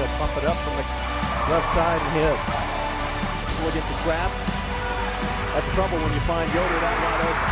He'll pump it up from the left side and hit. We'll get the trap. That's trouble when you find Yoder that wide open.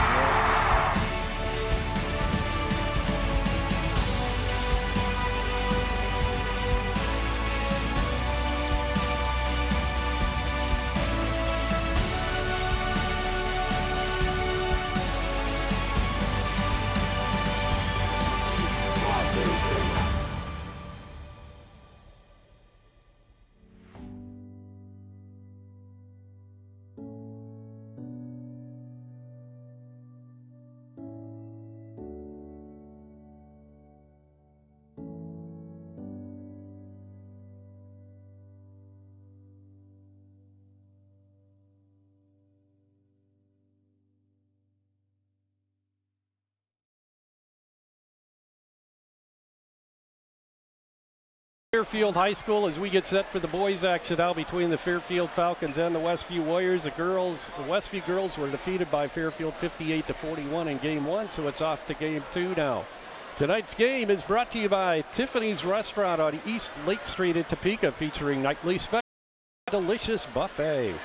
Fairfield High School as we get set for the boys action now between the Fairfield Falcons and the Westview Warriors. The Westview girls were defeated by Fairfield 58-41 in game one, so it's off to game two now. Tonight's game is brought to you by Tiffany's Restaurant on East Lake Street in Topeka, featuring nightly special delicious buffet.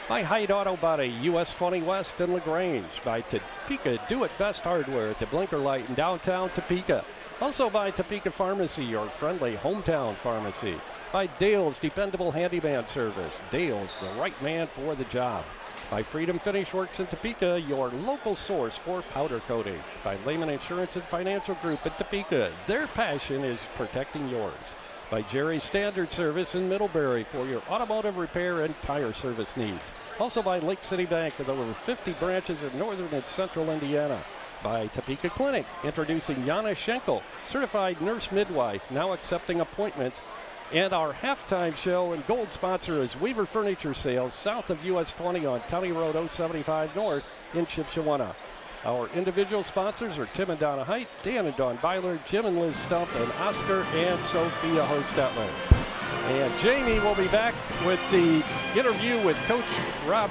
By Hyde Auto Body, US 20 West and LaGrange. By Topeka Do It Best Hardware at the Blinker Light in downtown Topeka. Also by Topeka Pharmacy, your friendly hometown pharmacy. By Dale's Dependable Handyman Service. Dale's, the right man for the job. By Freedom Finish Works in Topeka, your local source for powder coating. By Lehman Insurance and Financial Group in Topeka, their passion is protecting yours. By Jerry's Standard Service in Middlebury for your automotive repair and tire service needs. Also by Lake City Bank with over 50 branches in northern and central Indiana. By Topeka Clinic, introducing Yana Schenkel, certified nurse midwife, now accepting appointments. And our halftime show and gold sponsor is Weaver Furniture Sales, south of US 20 on County Road 075 North in Shipshewana. Our individual sponsors are Tim and Donna Height, Dan and Dawn Byler, Jim and Liz Stump, and Oscar and Sophia Hostetler. And Jamie will be back with the interview with Coach Rob.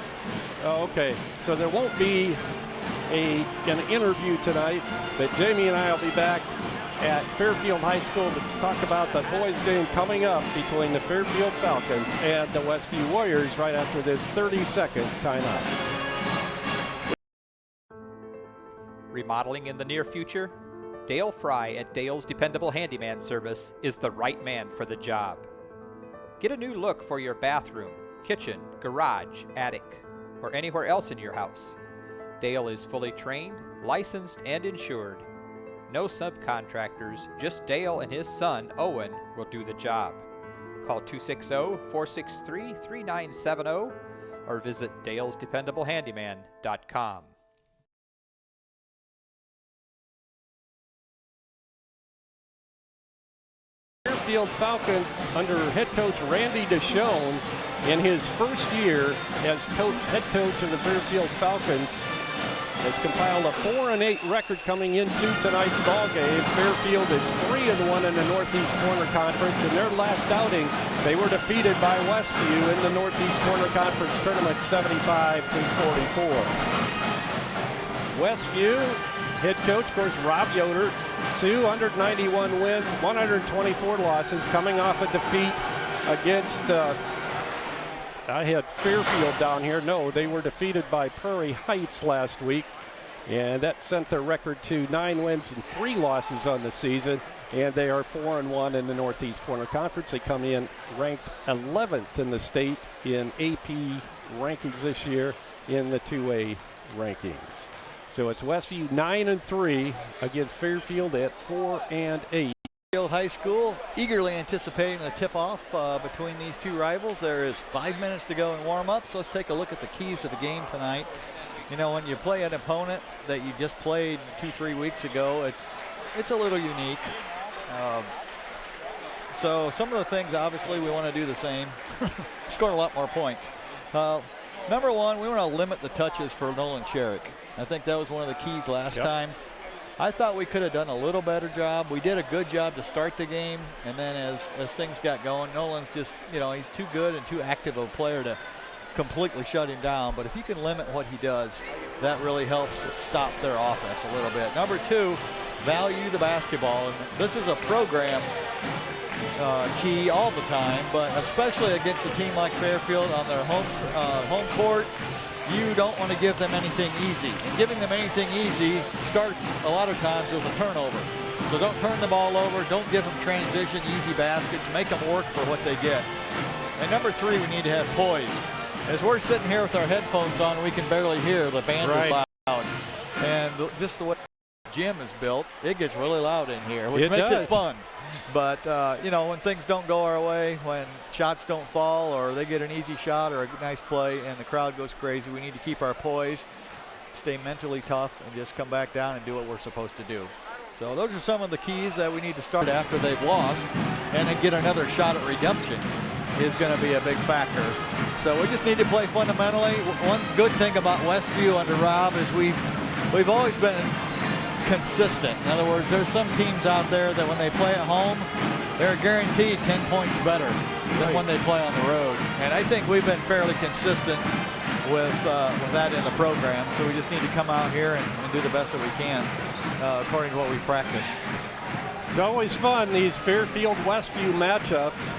Oh, okay, so there won't be an interview tonight, but Jamie and I will be back at Fairfield High School to talk about the boys game coming up between the Fairfield Falcons and the Westview Warriors right after this 30-second timeout. Remodeling in the near future? Dale Fry at Dale's Dependable Handyman Service is the right man for the job. Get a new look for your bathroom, kitchen, garage, attic, or anywhere else in your house. Dale is fully trained, licensed, and insured. No subcontractors, just Dale and his son, Owen, will do the job. Call 260-463-3970 or visit dalesdependablehandyman.com. Fairfield Falcons under head coach Randy DeShone in his first year as head coach of the Fairfield Falcons has compiled a 4-8 record coming into tonight's ball game. Fairfield is 3-1 in the Northeast Corner Conference. In their last outing, they were defeated by Westview in the Northeast Corner Conference tournament 75-44. Westview head coach, of course, Rob Yoder, 291 wins, 124 losses, coming off a defeat against I had Fairfield down here. No, they were defeated by Prairie Heights last week, and that sent their record to 9 wins and 3 losses on the season, and they are 4-1 in the Northeast Corner Conference. They come in ranked 11th in the state in AP rankings this year in the 2A rankings. So it's Westview 9-3 against Fairfield at 4-8. Fairfield High School eagerly anticipating the tip-off between these two rivals. There is 5 minutes to go in warm-up, so let's take a look at the keys to the game tonight. You know, when you play an opponent that you just played 2-3 weeks ago, it's a little unique. So some of the things, obviously, we want to do the same. Score a lot more points. Number one, we want to limit the touches for Nolan Sherrick. I think that was one of the keys last time. I thought we could have done a little better job. We did a good job to start the game, and then as things got going, Nolan's just, you know, he's too good and too active of a player to completely shut him down. But if you can limit what he does, that really helps stop their offense a little bit. Number two, value the basketball. And this is a program key all the time, but especially against a team like Fairfield on their home court, you don't want to give them anything easy. And giving them anything easy starts a lot of times with a turnover. So don't turn the ball over, don't give them transition, easy baskets, make them work for what they get. And number 3, we need to have poise. As we're sitting here with our headphones on, we can barely hear the band is loud. And just the way the gym is built, it gets really loud in here, which makes it fun. But, you know, when things don't go our way, when shots don't fall or they get an easy shot or a nice play and the crowd goes crazy, we need to keep our poise, stay mentally tough, and just come back down and do what we're supposed to do. So those are some of the keys that we need to start after they've lost, and then get another shot at redemption is going to be a big factor. So we just need to play fundamentally. One good thing about Westview under Rob is we've always been consistent. In other words, there's some teams out there that when they play at home, they're guaranteed 10 points better than when they play on the road. And I think we've been fairly consistent with that in the program. So we just need to come out here and do the best that we can according to what we've practiced. It's always fun, these Fairfield-Westview matchups.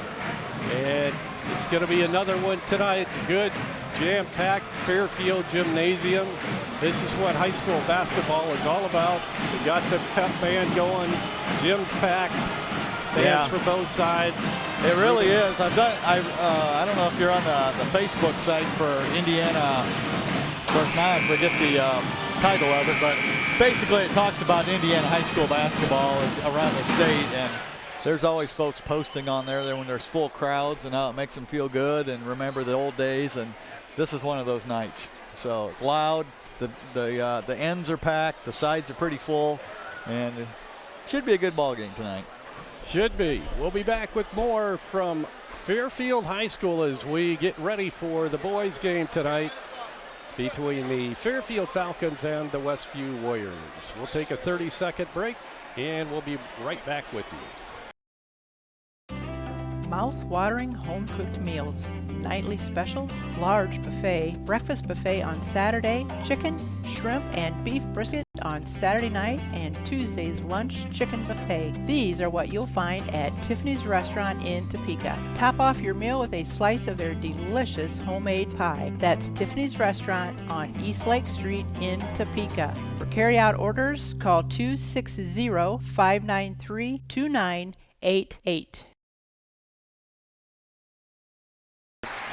And it's going to be another one tonight. Good, jam-packed Fairfield gymnasium. This is what high school basketball is all about. We got the pep band going. Gym's packed. Fans for both sides. It really is. I don't know if you're on the Facebook site for Indiana. Of course, now I forget the title of it, but basically it talks about Indiana high school basketball around the state, and there's always folks posting on there when there's full crowds and how it makes them feel good and remember the old days, and this is one of those nights. So it's loud, the ends are packed, the sides are pretty full, and it should be a good ball game tonight. Should be. We'll be back with more from Fairfield High School as we get ready for the boys game tonight between the Fairfield Falcons and the Westview Warriors. We'll take a 30-second break and we'll be right back with you. Mouth-watering home-cooked meals, nightly specials, large buffet, breakfast buffet on Saturday, chicken, shrimp, and beef brisket on Saturday night, and Tuesday's lunch chicken buffet. These are what you'll find at Tiffany's Restaurant in Topeka. Top off your meal with a slice of their delicious homemade pie. That's Tiffany's Restaurant on East Lake Street in Topeka. For carry-out orders, call 260-593-2988.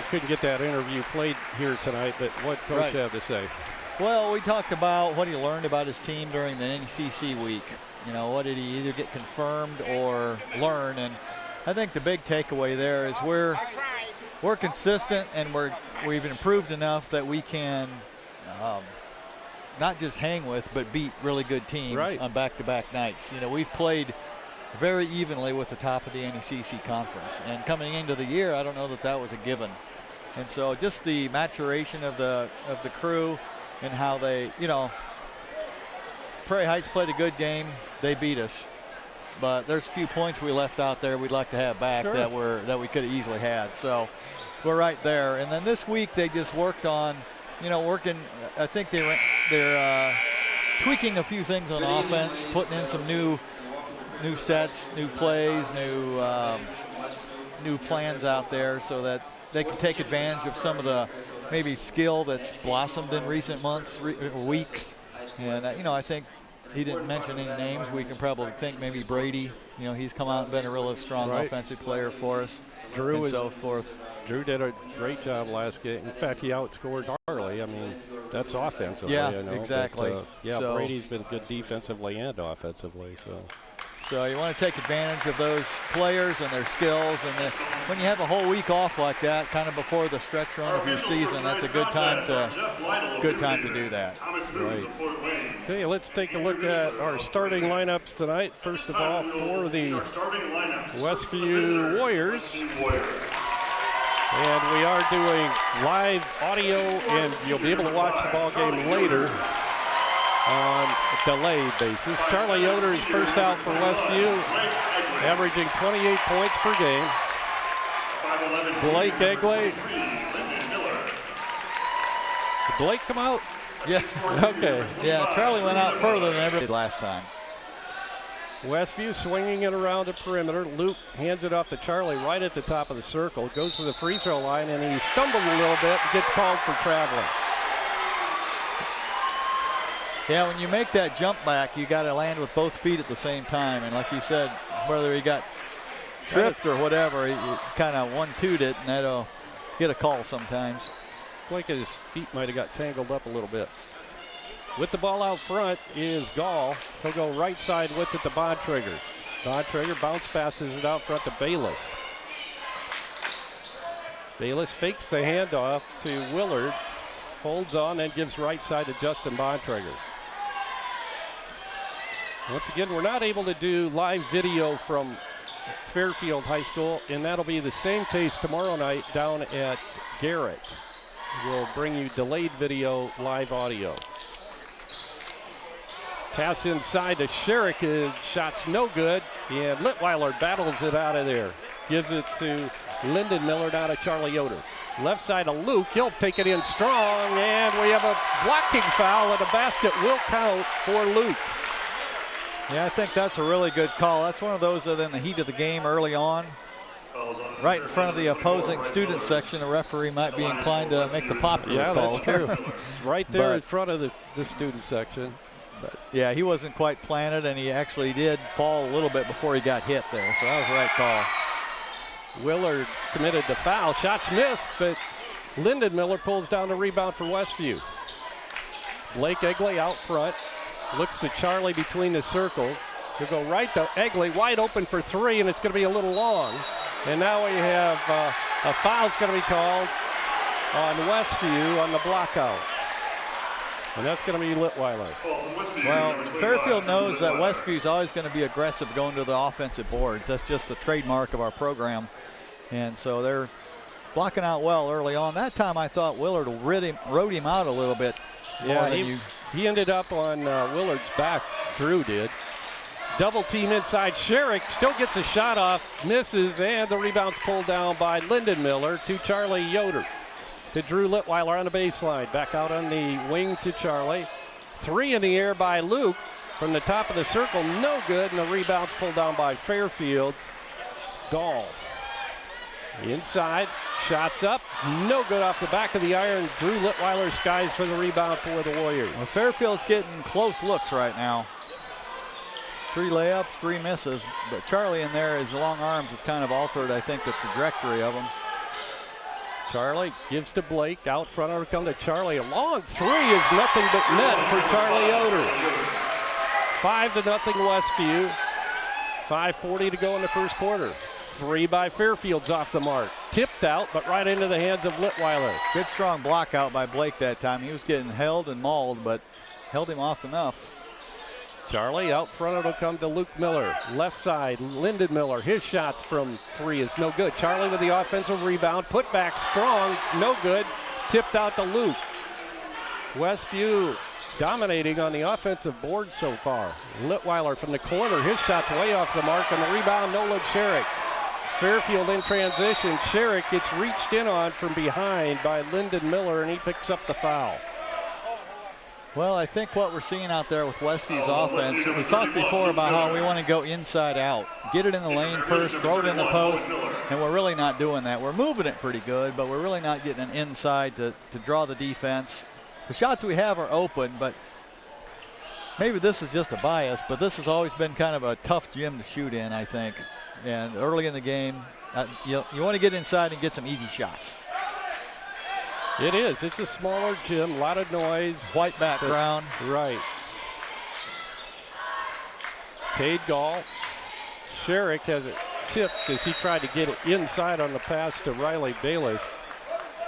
Couldn't get that interview played here tonight, but what Coach have to say? Well, we talked about what he learned about his team during the NCC week. You know, what did he either get confirmed or learn? And I think the big takeaway there is we're consistent, and we've improved enough that we can not just hang with, but beat really good teams on back-to-back nights. You know, we've played very evenly with the top of the NECC conference, and coming into the year, I don't know that was a given. And so just the maturation of the crew and how they, you know, Prairie Heights played a good game. They beat us, but there's a few points we left out there we'd like to have back that we could have easily had. So we're right there. And then this week they just worked on, you know, I think they're tweaking a few things on offense, putting in some new sets, new plays, new plans out there so that they can take advantage of some of the maybe skill that's blossomed in recent months, weeks. And, you know, I think he didn't mention any names. We can probably think maybe Brady. You know, he's come out and been a really strong offensive player for us. Drew and so forth. Drew did a great job last game. In fact, he outscored Harley. I mean, that's offensively. Yeah, you know, exactly. But, so Brady's been good defensively and offensively. So you want to take advantage of those players and their skills, and when you have a whole week off like that, kind of before the stretch run of your season, that's a good time to do that. Right. Okay, let's take a look at our starting lineups tonight. First of all, for the Westview Warriors. And we are doing live audio, and you'll be able to watch the ball game later on a delayed basis. Charlie Yoder is first out for Westview, averaging 28 points per game. Blake Egley. Did Blake come out? Yeah. Okay. Yeah, Charlie went out further than ever did last time. Westview swinging it around the perimeter. Luke hands it off to Charlie right at the top of the circle. Goes to the free throw line, and he stumbled a little bit and gets called for traveling. Yeah, when you make that jump back, you got to land with both feet at the same time. And like you said, whether he got tripped or whatever, he kind of 1-2'd it, and that'll get a call sometimes. Like his feet might have got tangled up a little bit. With the ball out front is Gall. He'll go right side with it to Bontrager. Bontrager bounce passes it out front to Bayless. Bayless fakes the handoff to Willard. Holds on and gives right side to Justin Bontrager. Once again, we're not able to do live video from Fairfield High School, and that'll be the same case tomorrow night down at Garrett. We'll bring you delayed video, live audio. Pass inside to Sherrick. His shot's no good, and Litweiler battles it out of there. Gives it to Lyndon Miller, down to Charlie Yoder. Left side of Luke. He'll take it in strong, and we have a blocking foul, and a basket will count for Luke. Yeah, I think that's a really good call. That's one of those that in the heat of the game early on, right in front of the opposing student section, the referee might be inclined to make the popular call. Yeah, that's true. It's right there in front of the student section. But yeah, he wasn't quite planted, and he actually did fall a little bit before he got hit there, so that was the right call. Willard committed the foul. Shots missed, but Lyndon Miller pulls down the rebound for Westview. Blake Egley out front. Looks to Charlie between the circles. He'll go right to Egley, wide open for three, and it's going to be a little long. And now we have a foul's going to be called on Westview on the block out. And that's going to be Litweiler. Well, Fairfield knows that Westview's always going to be aggressive going to the offensive boards. That's just a trademark of our program. And so they're blocking out well early on. That time I thought Willard rode him out a little bit. Yeah, he ended up on Willard's back. Drew did. Double team inside. Sherrick still gets a shot off, misses, and the rebound's pulled down by Lyndon Miller to Charlie Yoder. To Drew Litweiler on the baseline. Back out on the wing to Charlie. Three in the air by Luke from the top of the circle. No good, and the rebound's pulled down by Fairfield's Gall. Inside, shots up. No good off the back of the iron. Drew Litweiler skies for the rebound for the Warriors. Well, Fairfield's getting close looks right now. 3 layups, 3 misses. But Charlie in there, his long arms have kind of altered, I think, the trajectory of him. Charlie gives to Blake. Out front, it'll come to Charlie. A long three is nothing but net for Charlie Yoder. 5-0 Westview. 5:40 to go in the first quarter. 3 by Fairfield's off the mark. Tipped out, but right into the hands of Litweiler. Good strong block out by Blake that time. He was getting held and mauled, but held him off enough. Charlie out front, it'll come to Luke Miller. Left side, Lyndon Miller. His shots from 3 is no good. Charlie with the offensive rebound. Put back strong, no good. Tipped out to Luke. Westview dominating on the offensive board so far. Litweiler from the corner. His shot's way off the mark, and the rebound, Nolan Sherrick. Fairfield in transition. Sherrick gets reached in on from behind by Lyndon Miller, and he picks up the foul. Well, I think what we're seeing out there with Westview's offense, we talked before about how we want to go inside out. Get it in the lane first, throw it in the post, and we're really not doing that. We're moving it pretty good, but we're really not getting an inside to draw the defense. The shots we have are open, but maybe this is just a bias, but this has always been kind of a tough gym to shoot in, I think. And early in the game, you want to get inside and get some easy shots. It is. It's a smaller gym, a lot of noise. White background. Right. Cade Gall. Sherrick has it tipped as he tried to get it inside on the pass to Riley Bayless.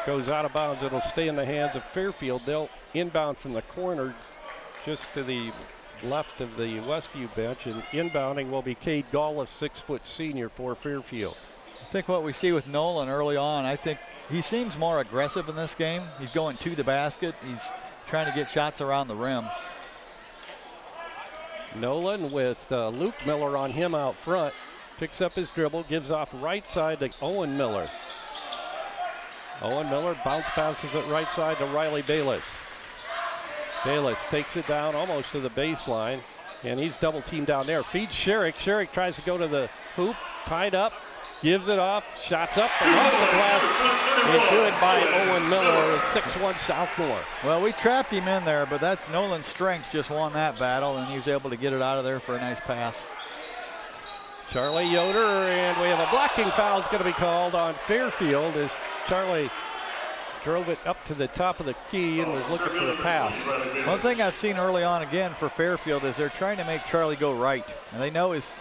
Goes out of bounds. It'll stay in the hands of Fairfield. They'll inbound from the corner just to the left of the Westview bench, and inbounding will be Cade Gall, a 6-foot senior for Fairfield. I think what we see with Nolan early on, I think he seems more aggressive in this game. He's going to the basket. He's trying to get shots around the rim. Nolan with Luke Miller on him out front. Picks up his dribble, gives off right side to Owen Miller. Owen Miller bounce passes it right side to Riley Bayless. Bayless takes it down almost to the baseline. And he's double teamed down there. Feeds Sherrick. Sherrick tries to go to the hoop. Tied up. Gives it off. Shots up and off the glass. And good by Owen Miller, 6'1" sophomore. Well, we trapped him in there, but that's Nolan's strengths just won that battle, and he was able to get it out of there for a nice pass. Charlie Yoder, and we have a blocking foul is going to be called on Fairfield as Charlie drove it up to the top of the key and was looking for a pass. One thing I've seen early on again for Fairfield is they're trying to make Charlie go right. And they know his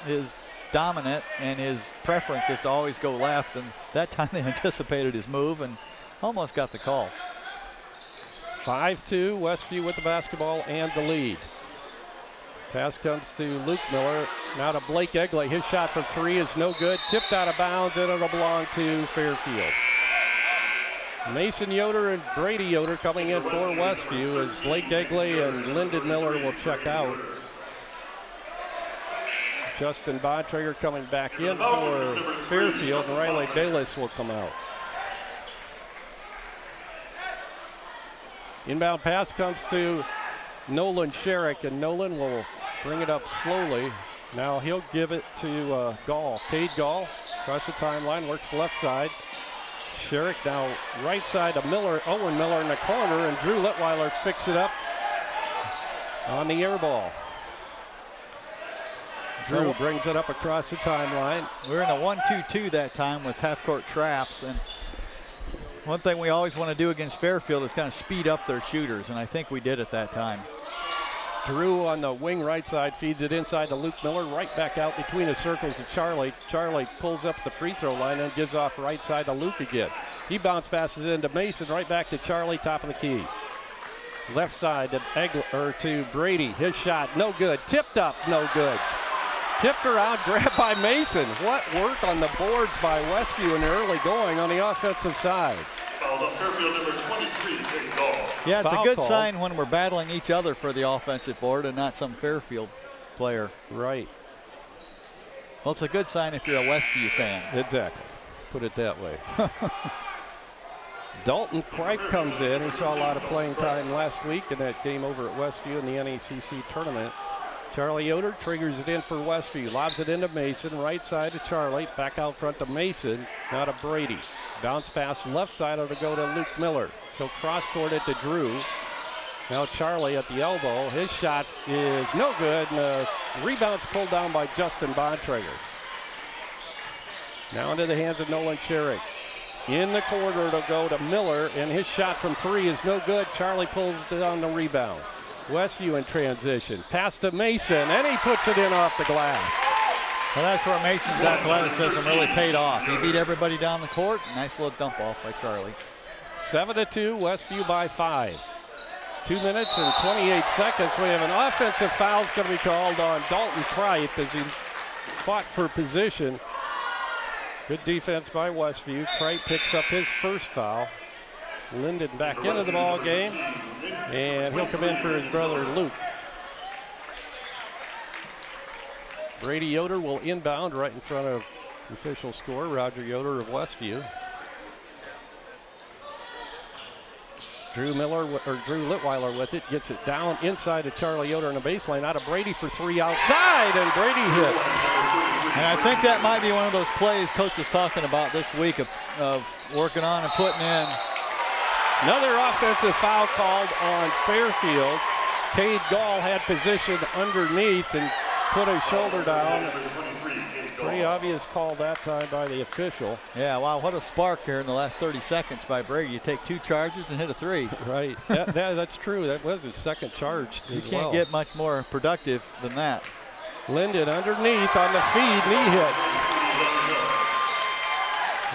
dominant and his preference is to always go left. And that time they anticipated his move and almost got the call. 5-2, Westview with the basketball and the lead. Pass comes to Luke Miller. Now to Blake Egley. His shot from three is no good. Tipped out of bounds, and it'll belong to Fairfield. Mason Yoder and Brady Yoder coming in for Westview as Blake Egley and Lyndon Miller will check out. Justin Bontrager coming back in for Fairfield, and Riley Bayless will come out. Inbound pass comes to Nolan Sherrick, and Nolan will bring it up slowly. Now he'll give it to Gall. Cade Gall across the timeline, works left side. Sherrick now right side to Miller, Owen Miller in the corner, and Drew Litweiler picks it up on the air ball. Drew brings it up across the timeline. We're in a 1-2-2 that time with half-court traps, and one thing we always want to do against Fairfield is kind of speed up their shooters, and I think we did at that time. Drew on the wing right side feeds it inside to Luke Miller, right back out between the circles of Charlie. Charlie pulls up the free throw line and gives off right side to Luke again. He bounce passes into Mason, right back to Charlie, top of the key. Left side to Brady. His shot, no good. Tipped up, no goods. Tipped around, grabbed by Mason. What work on the boards by Westview in the early going on the offensive side. Fouls on Fairfield number 23, Cade Gall. Yeah, it's Foul a good call. sign when we're battling each other for the offensive board and not some Fairfield player. Right. Well, it's a good sign if you're a Westview fan. Exactly. Put it that way. Dalton Kripe comes in. He saw a lot of playing time last week in that game over at Westview in the NACC tournament. Charlie Yoder triggers it in for Westview. Lobs it into Mason. Right side to Charlie. Back out front to Mason. Now to Brady. Bounce pass left side to go to Luke Miller. He'll cross court it to Drew. Now Charlie at the elbow. His shot is no good. And the rebound's pulled down by Justin Bontrager. Now into the hands of Nolan Sherrick. In the corner to go to Miller, and his shot from three is no good. Charlie pulls it on the rebound. Westview in transition. Pass to Mason, and he puts it in off the glass. Well, that's where Mason's athleticism really paid off. He beat everybody down the court. Nice little dump off by Charlie. 7-2, Westview by 5. 2 minutes and 28 seconds. We have an offensive foul that's going to be called on Dalton Kripe as he fought for position. Good defense by Westview. Kripe picks up his first foul. Lyndon back into the ball game, and he'll come in for his brother Luke. Brady Yoder will inbound right in front of the official scorer, Roger Yoder of Westview. Drew Litweiler with it, gets it down inside to Charlie Yoder on the baseline, out of Brady for three outside, and Brady hits. And I think that might be one of those plays Coach was talking about this week of working on and putting in. Another offensive foul called on Fairfield. Cade Gall had position underneath and put his shoulder down. Pretty obvious call that time by the official. Yeah, wow, what a spark here in the last 30 seconds by Brady. You take 2 charges and hit a 3. Right, that's true. That was his second charge. You can't get much more productive than that. Lyndon underneath on the feed, knee hit.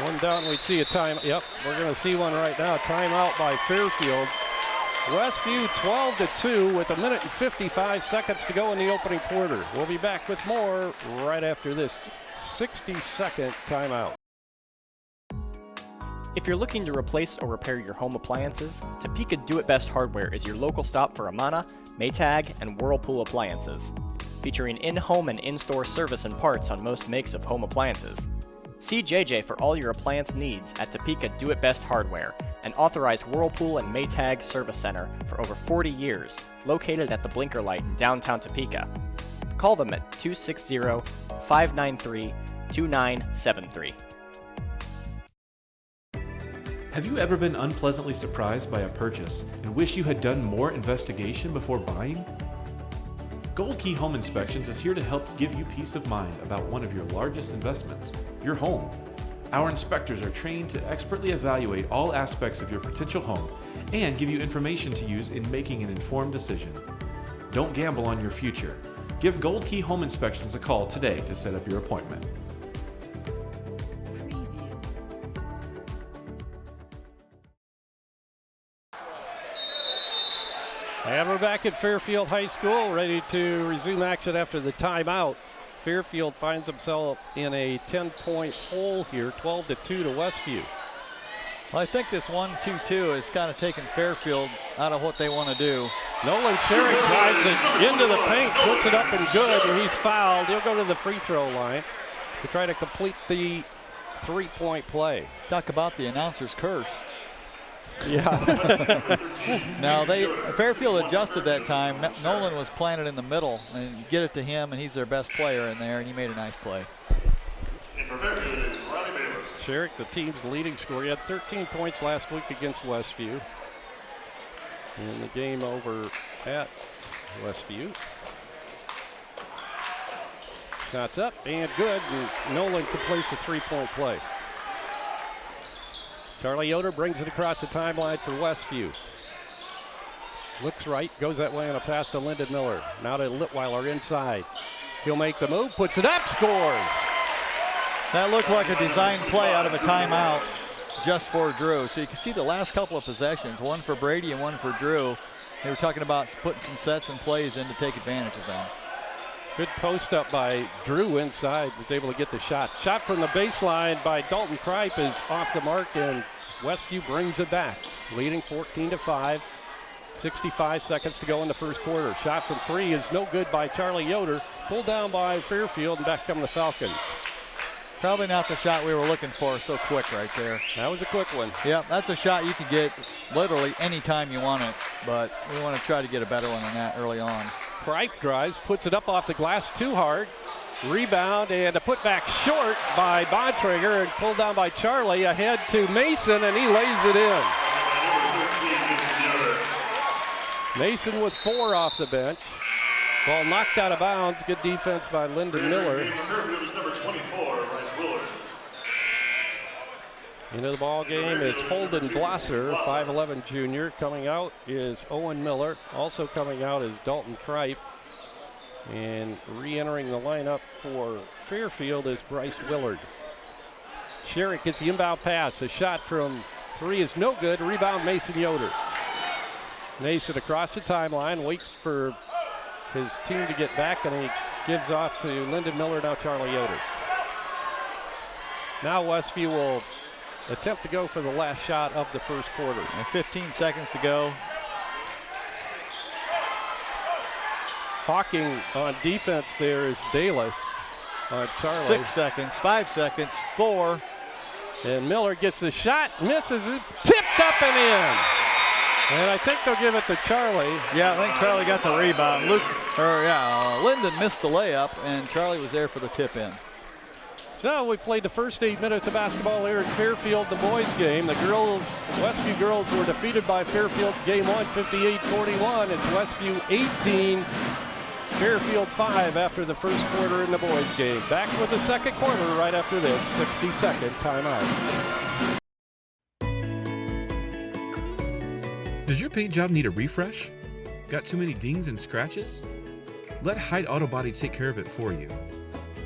One down, we'd see a time. Yep, we're going to see one right now. Timeout by Fairfield. Westview 12-2 with 1 minute and 55 seconds to go in the opening quarter. We'll be back with more right after this 60-second timeout. If you're looking to replace or repair your home appliances, Topeka Do-It-Best Hardware is your local stop for Amana, Maytag, and Whirlpool appliances. Featuring in-home and in-store service and parts on most makes of home appliances. See JJ for all your appliance needs at Topeka Do-It-Best Hardware, an authorized Whirlpool and Maytag service center for over 40 years, located at the Blinker Light in downtown Topeka. call them at 260-593-2973. Have you ever been unpleasantly surprised by a purchase and wish you had done more investigation before buying? Gold Key Home Inspections is here to help give you peace of mind about one of your largest investments, your home. Our inspectors are trained to expertly evaluate all aspects of your potential home and give you information to use in making an informed decision. Don't gamble on your future. Give Gold Key Home Inspections a call today to set up your appointment. And we're back at Fairfield High School, ready to resume action after the timeout. Fairfield finds himself in a 10-point hole here, 12-2 to Westview. Well, I think this 1-2-2 has kind of taken Fairfield out of what they want to do. Nolan Sherrick drives it into the paint, puts it up and good, and he's fouled. He'll go to the free throw line to try to complete the three-point play. Talk about the announcer's curse. Yeah. Now Fairfield adjusted that time. Nolan was planted in the middle, and you get it to him, and he's their best player in there, and he made a nice play. And for Fairfield, it is Ronnie Bayless. Sherrick, the team's leading scorer. He had 13 points last week against Westview. In the game over at Westview. Shots up and good, and Nolan completes the three-point play. Charlie Yoder brings it across the timeline for Westview. Looks right, goes that way on a pass to Lyndon Miller. Now to Litweiler inside. He'll make the move, puts it up, scores! That looked like a design play out of a timeout just for Drew. So you can see the last couple of possessions, one for Brady and one for Drew. They were talking about putting some sets and plays in to take advantage of them. Good post up by Drew inside, was able to get the shot. Shot from the baseline by Dalton Kripe is off the mark, and Westview brings it back, leading 14-5. 65 seconds to go in the first quarter. Shot from three is no good by Charlie Yoder. Pulled down by Fairfield, and back come the Falcons. Probably not the shot we were looking for so quick right there. That was a quick one. Yep, that's a shot you can get literally any time you want it, but we want to try to get a better one than that early on. Kripe drives, puts it up off the glass too hard. Rebound and a putback short by Bontrager, and pulled down by Charlie. Ahead to Mason, and he lays it in. Mason with 4 off the bench. Ball knocked out of bounds. Good defense by Lyndon Miller. Into the ball game is Holden Blosser, 5'11" junior. Coming out is Owen Miller. Also coming out is Dalton Kripe. And re-entering the lineup for Fairfield is Bryce Willard. Sherrick gets the inbound pass. The shot from 3 is no good. Rebound Mason Yoder. Mason across the timeline, waits for his team to get back, and he gives off to Lyndon Miller, now Charlie Yoder. Now Westview will attempt to go for the last shot of the first quarter. And 15 seconds to go. Hawking on defense there is Bayless on Charlie. 6 seconds, 5 seconds, 4. And Miller gets the shot, misses it, tipped up and in. And I think they'll give it to Charlie. Yeah, I think Charlie got the rebound. Lyndon missed the layup, and Charlie was there for the tip in. So we played the first 8 minutes of basketball here at Fairfield, the boys game. The girls, Westview girls were defeated by Fairfield game 1, 58-41. It's Westview 18, Fairfield 5 after the first quarter in the boys game. Back with the second quarter right after this 60-second timeout. Does your paint job need a refresh? Got too many dings and scratches? Let Hyde Auto Body take care of it for you.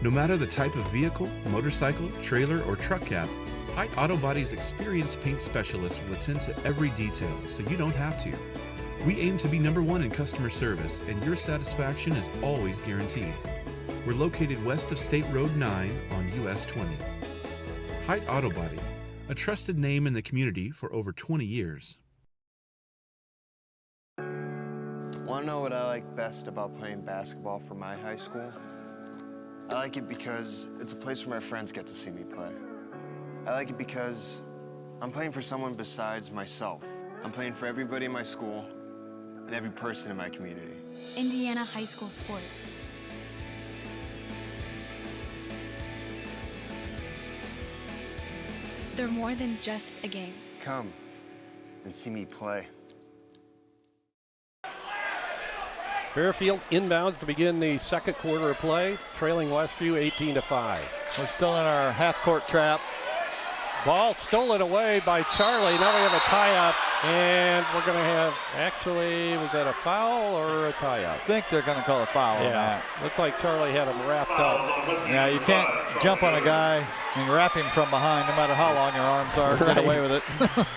No matter the type of vehicle, motorcycle, trailer, or truck cab, Hyde Auto Body's experienced paint specialists will attend to every detail so you don't have to. We aim to be #1 in customer service, and your satisfaction is always guaranteed. We're located west of State Road 9 on US 20. Hyde Auto Body, a trusted name in the community for over 20 years. Want to know what I like best about playing basketball for my high school? I like it because it's a place where my friends get to see me play. I like it because I'm playing for someone besides myself. I'm playing for everybody in my school and every person in my community. Indiana high school sports. they're more than just a game. Come and see me play. Fairfield inbounds to begin the second quarter of play, trailing Westview 18-5. We're still in our half-court trap. Ball stolen away by Charlie. Now we have a tie-up, and we're going to have, actually, was that a foul or a tie-up? I think they're going to call a foul on that. Looked like Charlie had him wrapped up. Yeah, you can't jump on a guy and wrap him from behind, no matter how long your arms are. Right. Get away with it.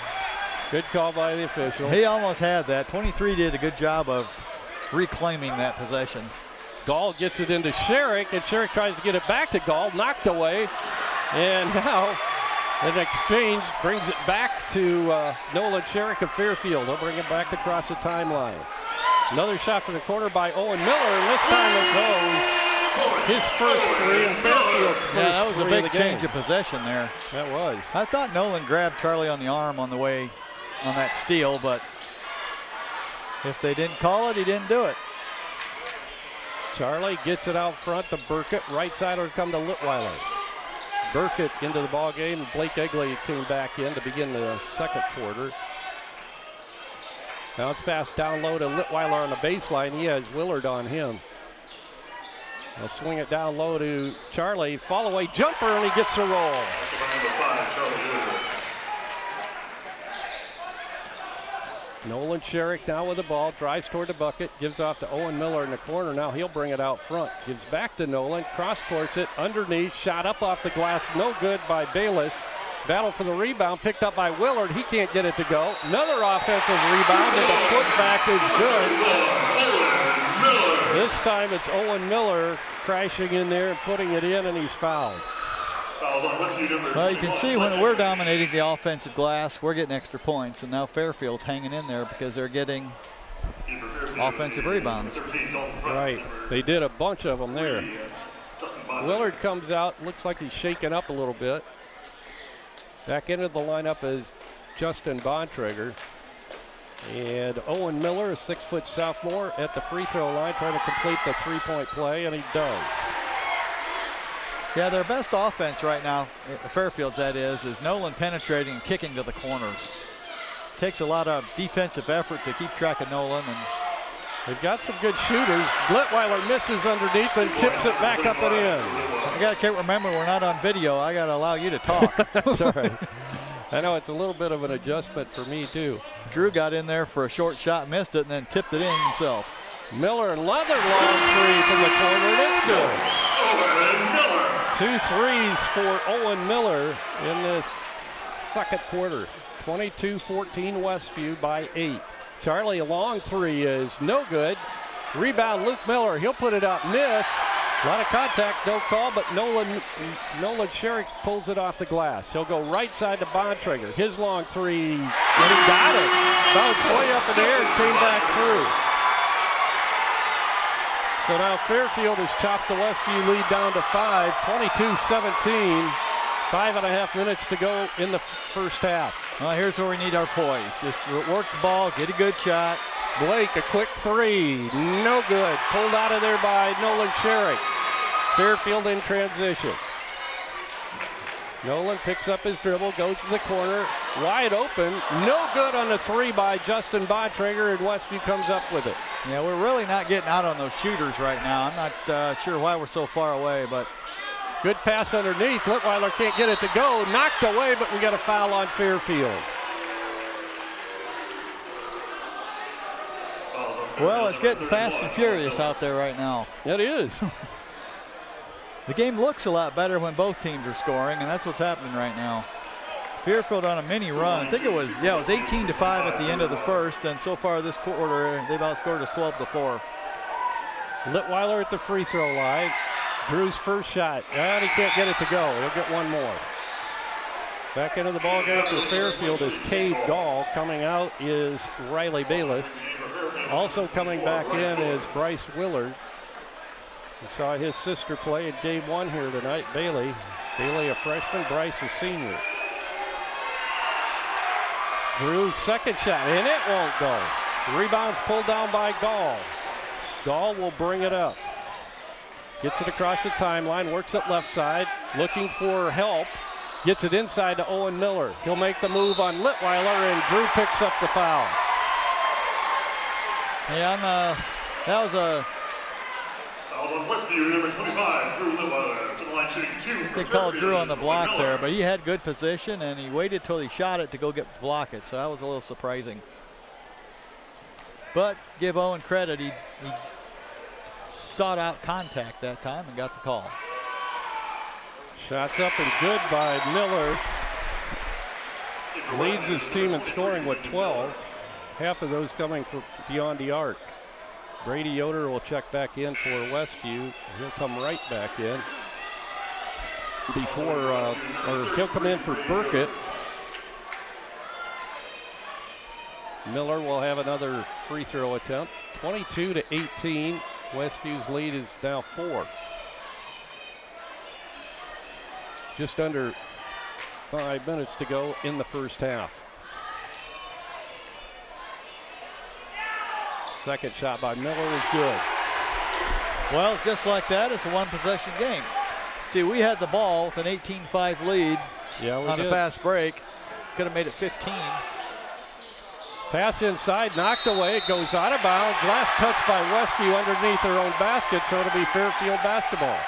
Good call by the official. He almost had that. 23 did a good job of reclaiming that possession. Gall gets it into Sherrick, and Sherrick tries to get it back to Gall, knocked away, and now an exchange brings it back to Nolan Sherrick of Fairfield. He'll bring it back across the timeline. Another shot from the corner by Owen Miller, and this time it goes his first three and Fairfield's first three. Yeah, that was a big change game. of possession there. That was. I thought Nolan grabbed Charlie on the arm on the way on that steal, but if they didn't call it, he didn't do it. Charlie gets it out front to Burkett. Right side will come to Litweiler. Burkett into the ball game, and Blake Egley came back in to begin the second quarter. Now it's passed down low to Litweiler on the baseline. He has Willard on him. They'll swing it down low to Charlie. Fall away jumper, and he gets a roll. Nolan Sherrick now with the ball, drives toward the bucket, gives off to Owen Miller in the corner. Now he'll bring it out front. Gives back to Nolan, cross-courts it, underneath, shot up off the glass, no good by Bayless. Battle for the rebound, picked up by Willard. He can't get it to go. Another offensive rebound, and the putback is good. This time it's Owen Miller crashing in there and putting it in, and he's fouled. Well, you can see when we're dominating the offensive glass, we're getting extra points, and now Fairfield's hanging in there because they're getting offensive rebounds. Right, they did a bunch of them there. Willard comes out, looks like he's shaken up a little bit. Back into the lineup is Justin Bontrager. And Owen Miller, a 6-foot sophomore, at the free throw line trying to complete the three-point play, and he does. Yeah, their best offense right now, Fairfield's that is Nolan penetrating and kicking to the corners. Takes a lot of defensive effort to keep track of Nolan. And they've got some good shooters. Litweiler misses underneath and tips it back up and in. I can't remember, we're not on video. I got to allow you to talk. That's all right. I know it's a little bit of an adjustment for me, too. Drew got in there for a short shot, missed it, and then tipped it in himself. Miller, another long three from the corner, and it's good. 2 threes for Owen Miller in this second quarter. 22-14 Westview by 8. Charlie, a long three is no good. Rebound, Luke Miller. He'll put it up, miss. A lot of contact, no call, but Nolan Sherrick pulls it off the glass. He'll go right side to Bontrager. His long three, and he got it. Bounced way up in the air and came back through. So now Fairfield has chopped the Westview lead down to 5, 22-17. 5.5 minutes to go in the first half. Well, here's where we need our poise. Just work the ball, get a good shot. Blake, a quick three, no good. Pulled out of there by Nolan Sherrick. Fairfield in transition. Nolan picks up his dribble, goes to the corner, wide open, no good on the three by Justin Bontrager, and Westview comes up with it. Yeah, we're really not getting out on those shooters right now. I'm not sure why we're so far away, but. Good pass underneath. Litweiler can't get it to go. Knocked away, but we got a foul on Fairfield. Well, it's getting fast and furious out there right now. It is. The game looks a lot better when both teams are scoring, and that's what's happening right now. Fairfield on a mini run. I think it was 18-5 at the end of the first, and so far this quarter, they've outscored us 12-4. Litweiler at the free throw line. Drew's first shot, and he can't get it to go. He'll get one more. Back into the ball game for Fairfield is Cade Gall. Coming out is Riley Bayless. Also coming back in is Bryce Willard. We saw his sister play in game 1 here tonight, Bailey. Bailey a freshman, Bryce a senior. Drew's second shot, and it won't go. Rebound's pulled down by Gall. Gall will bring it up. Gets it across the timeline, works it left side, looking for help. Gets it inside to Owen Miller. He'll make the move on Litweiler, and Drew picks up the foul. Yeah, that was a... Fouls on Westview, number 25, Drew Litweiler, to the line shooting 2. They called Drew on the block there, but he had good position, and he waited till he shot it to go block it, so that was a little surprising. But give Owen credit, he sought out contact that time and got the call. Shots up and good by Miller. Leads his team in scoring with 12. Half of those coming from beyond the arc. Brady Yoder will check back in for Westview. He'll come right back in or he'll come in for Burkett. Miller will have another free throw attempt. 22-18. Westview's lead is now 4. Just under 5 minutes to go in the first half. Second shot by Miller is good. Well, just like that, it's a one-possession game. See, we had the ball with an 18-5 lead on a fast break. Could have made it 15. Pass inside, knocked away. It goes out of bounds. Last touch by Westview underneath their own basket, so it'll be Fairfield basketball.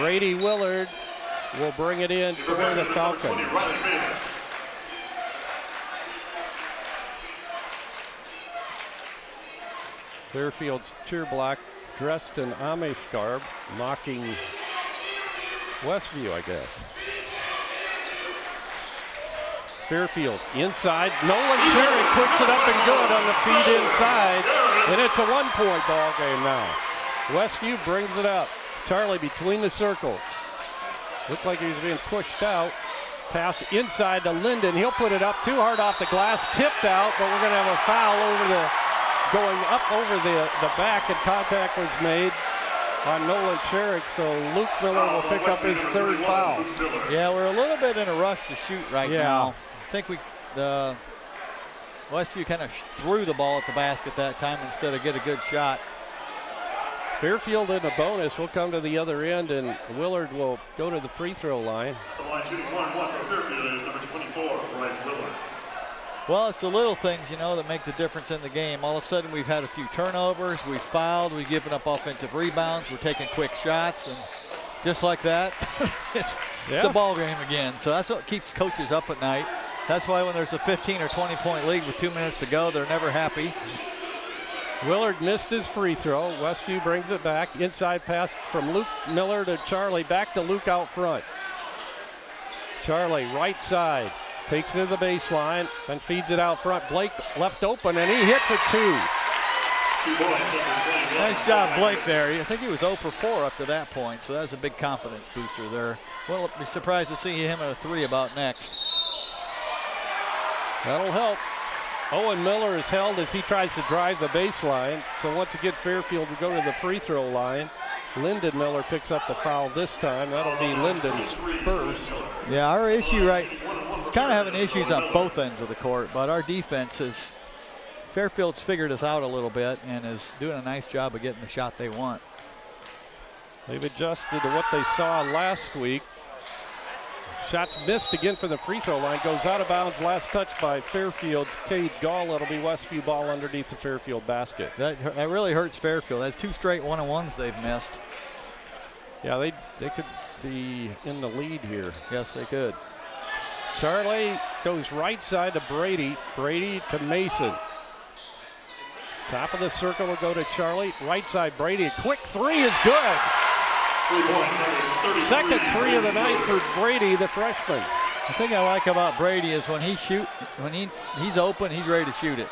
Brady Willard will bring it in for the Falcons. Fairfield's cheer block dressed in Amish garb, mocking Westview, I guess. Fairfield inside. Nolan Sherry puts it up and good on the feed inside, and it's a 1-point ball game now. Westview brings it up. Charlie between the circles. Looked like he was being pushed out. Pass inside to Linden. He'll put it up too hard off the glass. Tipped out, but we're going to have a foul going up over the back, and contact was made on Nolan Sherrick, so Luke Miller will pick up his 3rd foul. Yeah, we're a little bit in a rush to shoot right now. I think Westview kind of threw the ball at the basket that time instead of get a good shot. Fairfield in a bonus will come to the other end, and Willard will go to the free throw line. The line shooting 1-1 for Fairfield is number 24, Bryce Willard. Well, it's the little things, that make the difference in the game. All of a sudden, we've had a few turnovers, we've fouled, we've given up offensive rebounds, we're taking quick shots, and just like that, it's a ball game again. So that's what keeps coaches up at night. That's why when there's a 15 or 20-point lead with 2 minutes to go, they're never happy. Willard missed his free throw. Westview brings it back. Inside pass from Luke Miller to Charlie. Back to Luke out front. Charlie, right side. Takes it to the baseline and feeds it out front. Blake left open, and he hits it 2. Nice job, Blake, there. I think he was 0 for 4 up to that point, so that's a big confidence booster there. Well, I'll be surprised to see him at a 3 about next. That'll help. Owen Miller is held as he tries to drive the baseline. So once again, Fairfield will go to the free throw line. Lyndon Miller picks up the foul this time. That'll be Lyndon's first. Yeah, our issue it's kind of having issues on both ends of the court, but our defense is, Fairfield's figured us out a little bit and is doing a nice job of getting the shot they want. They've adjusted to what they saw last week. Shots missed again from the free throw line. Goes out of bounds. Last touch by Fairfield's Cade Gall. It'll be Westview ball underneath the Fairfield basket. That really hurts Fairfield. That's 2 straight 1-on-1s they've missed. Yeah, they could be in the lead here. Yes, they could. Charlie goes right side to Brady. Brady to Mason. Top of the circle will go to Charlie. Right side Brady. A quick 3 is good. Second 3 of the night for Brady, the freshman. The thing I like about Brady is when he's open, he's ready to shoot it.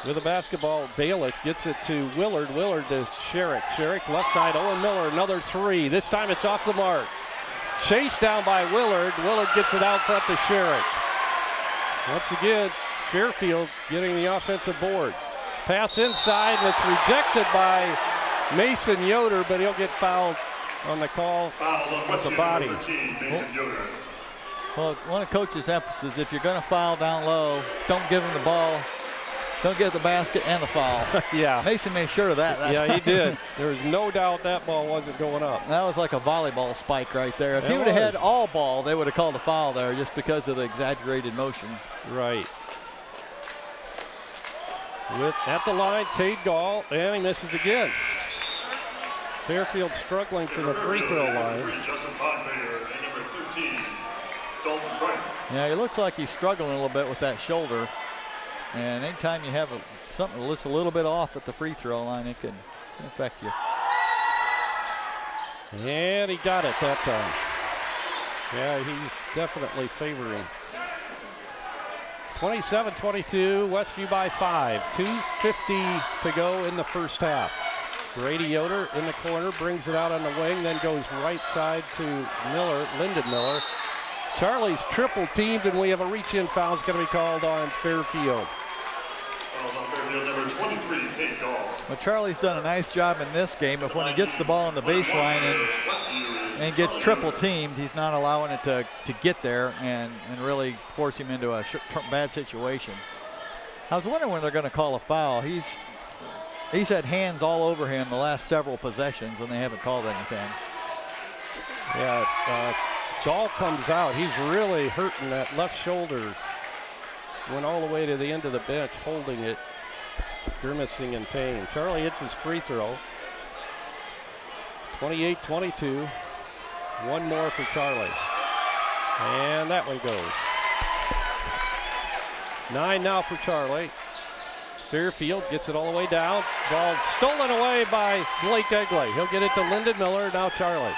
With the basketball, Bayless gets it to Willard. Willard to Sherrick. Sherrick left side, Owen Miller, another 3. This time it's off the mark. Chased down by Willard. Willard gets it out front to Sherrick. Once again, Fairfield getting the offensive boards. Pass inside, and it's rejected by Mason Yoder, but he'll get fouled on the call with the body. Well, one of Coach's emphasis, if you're going to foul down low, don't give him the ball Don't get the basket and the foul. Yeah. Mason made sure of that. Yeah, he time. did. There was no doubt that ball wasn't going up. That was like a volleyball spike right there. If he It would have had was. all ball, they would have called a foul there just because of the exaggerated motion. Right. At the line, Cade Gall, and he misses again. Fairfield struggling from the free throw line. Justin Bontrager and number 13, Dalton Bright. Yeah, he looks like he's struggling a little bit with that shoulder. And anytime you have something that looks a little bit off at the free throw line, it can affect you. And he got it that time. Yeah, he's definitely favoring. 27-22, Westview by 5. 2:50 to go in the first half. Brady Yoder in the corner, brings it out on the wing, then goes right side to Miller, Lyndon Miller. Charlie's triple teamed, and we have a reach-in foul. It's going to be called on Fairfield. Fouls on Fairfield, number 23, Cade Gall. Well, Charlie's done a nice job in this game, but when he gets the ball on the baseline and gets triple teamed, he's not allowing it to get there and really force him into a bad situation. I was wondering when they're going to call a foul. He's had hands all over him the last several possessions, and they haven't called anything. Yeah, Gall comes out. He's really hurting that left shoulder. Went all the way to the end of the bench, holding it, grimacing in pain. Charlie hits his free throw. 28-22. One more for Charlie. And that one goes. 9 now for Charlie. Fairfield gets it all the way down. Ball stolen away by Blake Egley. He'll get it to Lyndon Miller. Now Charlie.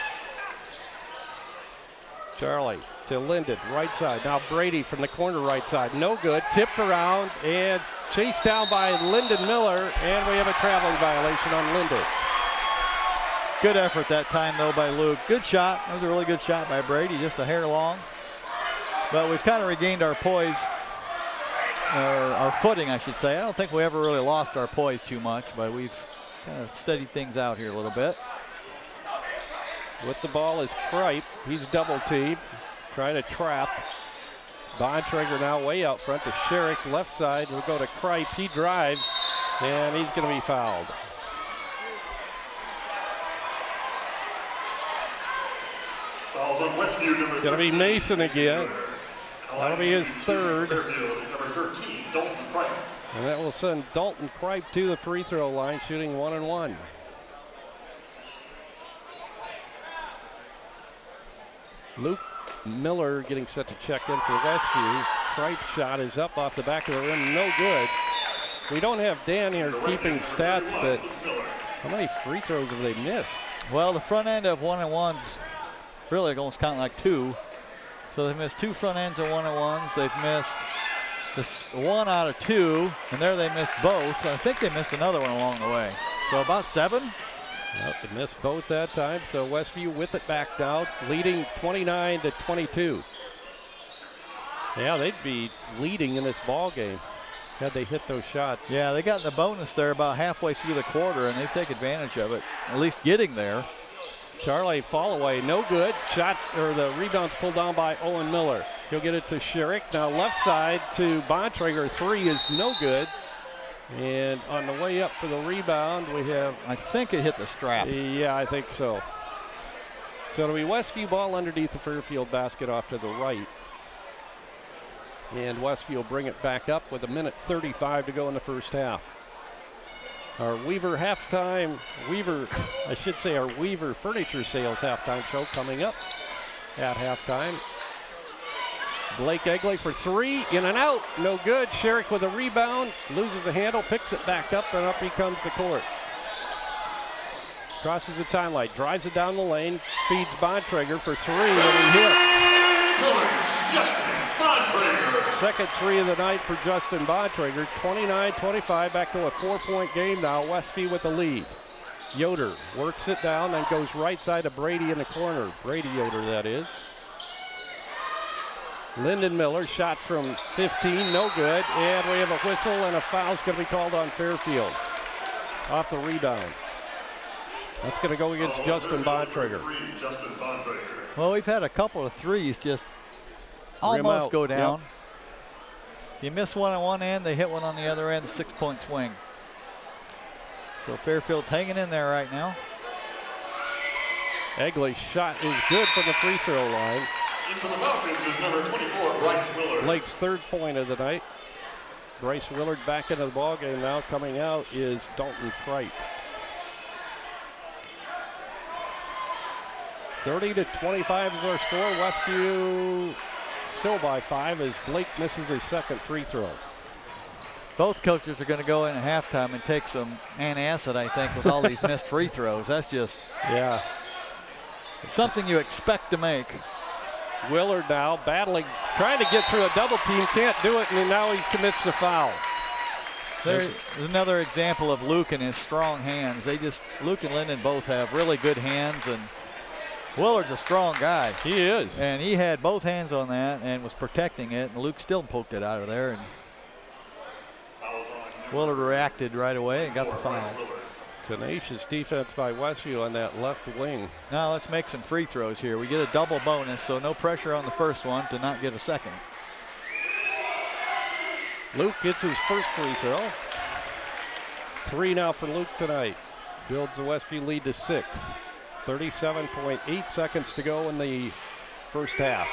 Charlie to Lyndon, right side. Now Brady from the corner right side. No good. Tipped around and chased down by Lyndon Miller. And we have a traveling violation on Lyndon. Good effort that time, though, by Luke. Good shot. That was a really good shot by Brady, just a hair long. But we've kind of regained our poise, our footing, I should say. I don't think we ever really lost our poise too much, but we've kind of steadied things out here a little bit. With the ball is Kripe. He's double teamed, trying to trap. Bontrager now way out front to Sherrick, left side. We'll go to Kripe. He drives, and he's going to be fouled. Fouls on Westview, number 13. Going to be Mason again. That'll be his third. Fairfield, number 13, Dalton Bright. And that will send Dalton Kripe to the free throw line, shooting 1-and-1. Luke Miller getting set to check in for Westview. Kripe's shot is up off the back of the rim, no good. We don't have Dan here keeping stats, but how many free throws have they missed? Well, the front end of 1-and-1s really almost count like 2. So they've missed 2 front ends of 1-and-1s. They've missed this 1 out of 2, and there they missed both. I think they missed another one along the way. So about 7. Yep, they missed both that time, so Westview with it back now, leading 29-22. Yeah, they'd be leading in this ball game had they hit those shots. Yeah, they got in the bonus there about halfway through the quarter, and they've taken advantage of it, at least getting there. Charlie fall away, no good. Shot, or the rebound's pulled down by Owen Miller. He'll get it to Sherrick. Now left side to Bontrager. 3 is no good. And on the way up for the rebound, we have... I think it hit the strap. Yeah, I think so. So it'll be Westview ball underneath the Fairfield basket off to the right. And Westview will bring it back up with 1:35 to go in the first half. Our Weaver Furniture Sales halftime show coming up at halftime. Blake Egley for 3, in and out, no good. Sherrick with a rebound, loses a handle, picks it back up, and up he comes the court. Crosses the timeline, drives it down the lane, feeds Bontrager for 3, and he hits. Justin Bontrager. Second 3 of the night for Justin Bontrager. 29-25, back to a 4-point game now. Westview with the lead. Yoder works it down, then goes right side to Brady in the corner. Brady Yoder, that is. Lyndon Miller, shot from 15, no good. And we have a whistle, and a foul's going to be called on Fairfield off the rebound. That's going to go against Justin Bontrager. Justin Bontrager. Well, we've had a couple of threes just almost go down. Yep. You miss one on one end, they hit one on the other end, 6-point swing. So Fairfield's hanging in there right now. Egley's shot is good from the free throw line. In for the Falcons is number 24, Bryce Willard. Lake's third point of the night. Bryce Willard back into the ballgame now. Coming out is Dalton Kripe. 30-25 is our score. Westview still by 5 as Blake misses his second free throw. Both coaches are going to go in at halftime and take some antacid, I think, with all these missed free throws. That's just something you expect to make. Willard now battling, trying to get through a double team, can't do it, and now he commits the foul. There's another example of Luke and his strong hands. Luke and Linden both have really good hands, and Willard's a strong guy. He is. And he had both hands on that and was protecting it, and Luke still poked it out of there. And Willard reacted right away and got the foul. Tenacious defense by Westview on that left wing. Now let's make some free throws here. We get a double bonus, so no pressure on the first one to not get a second. Luke gets his first free throw. 3 now for Luke tonight. Builds the Westview lead to 6. 37.8 seconds to go in the first half.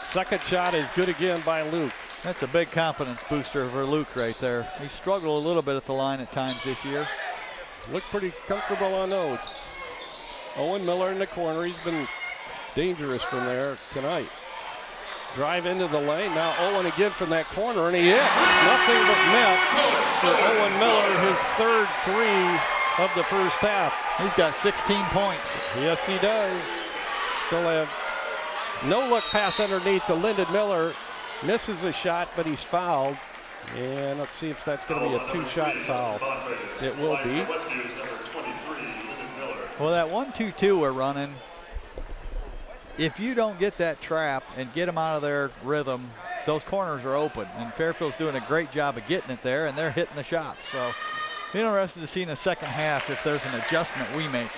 Second shot is good again by Luke. That's a big confidence booster for Luke right there. He struggled a little bit at the line at times this year. Looked pretty comfortable on those. Owen Miller in the corner. He's been dangerous from there tonight. Drive into the lane. Now Owen again from that corner, and he hits. Nothing but net for Owen Miller, his third 3 of the first half. He's got 16 points. Yes, he does. Still have no look pass underneath to Lyndon Miller. Misses a shot, but he's fouled. And let's see if that's going to be a 2-shot foul. It will be. Well, that 1-2-2 we're running, if you don't get that trap and get them out of their rhythm, those corners are open. And Fairfield's doing a great job of getting it there, and they're hitting the shots. So be interested to see in the second half if there's an adjustment we make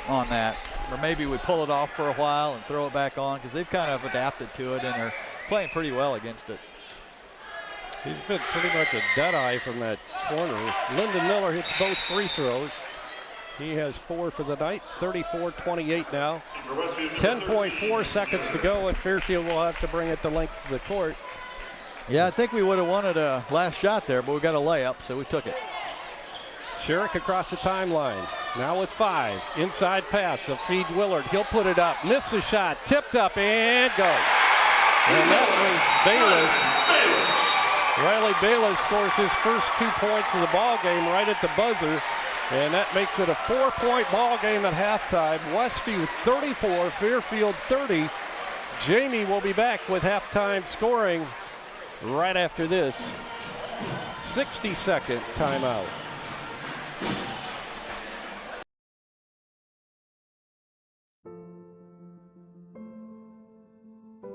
on that. Or maybe we pull it off for a while and throw it back on, because they've kind of adapted to it and are playing pretty well against it. He's been pretty much a dead eye from that corner. Lyndon Miller hits both free throws. He has 4 for the night, 34-28 now. 10.4 seconds to go, and Fairfield will have to bring it the length of the court. Yeah, I think we would have wanted a last shot there, but we got a layup, so we took it. Sherrick across the timeline. Now with 5. Inside pass. They'll feed Willard. He'll put it up. Missed the shot. Tipped up and goes. And that was Bayless. Riley Bayless scores his first 2 points of the ball game right at the buzzer. And that makes it a 4-point ball game at halftime. Westview 34, Fairfield 30. Jamie will be back with halftime scoring right after this 60-second timeout.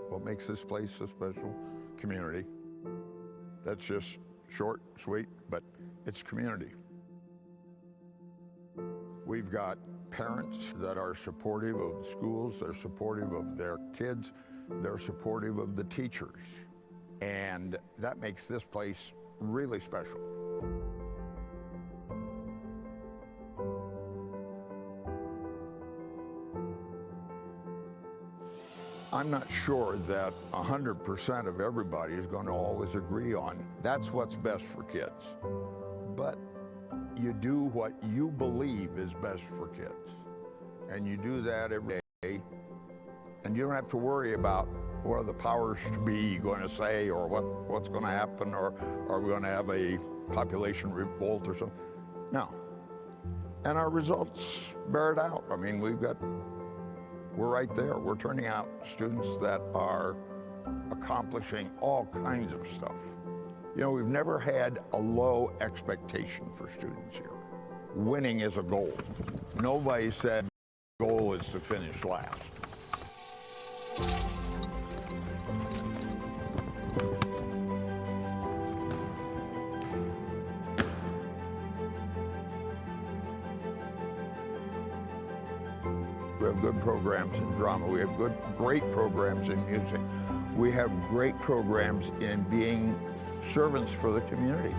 What makes this place a special community? That's just short, sweet, but it's community. We've got parents that are supportive of schools, they're supportive of their kids, they're supportive of the teachers. And that makes this place really special. I'm not sure that 100% of everybody is going to always agree on that's what's best for kids. But you do what you believe is best for kids. And you do that every day. And you don't have to worry about what are the powers to be going to say, or what's going to happen, or are we going to have a population revolt or something. No. And our results bear it out. I mean, we're right there. We're turning out students that are accomplishing all kinds of stuff. You know, we've never had a low expectation for students here. Winning is a goal. Nobody said the goal is to finish last. We have good programs in drama. We have great programs in music. We have great programs in being servants for the community.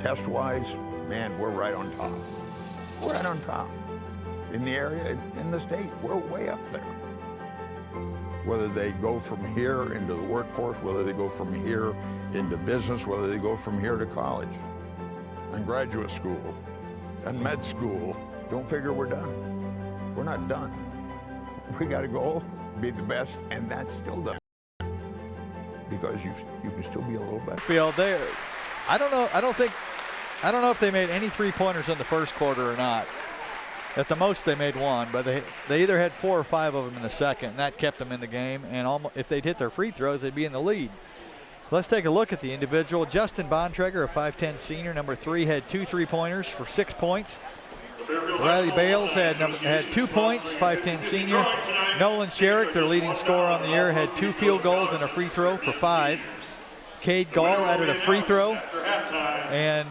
Test-wise, man, we're right on top. We're right on top. In the area, in the state, we're way up there. Whether they go from here into the workforce, whether they go from here into business, whether they go from here to college and graduate school and med school, don't figure we're done. We're not done. We got to go be the best, and that's still done. Because you can still be a little better. Field there. I don't know if they made any three-pointers in the first quarter or not. At the most, they made one, but they either had 4 or 5 of them in the second, and that kept them in the game. And if they'd hit their free throws, they'd be in the lead. Let's take a look at the individual. Justin Bontrager, a 5'10 senior, number 3, had 2 3-pointers for 6 points. Riley Bales had 2 points, 5'10 senior. Nolan Sherrick, their leading scorer on the year, had 2 field goals and a free throw for 5. Cade Gall added a free throw. And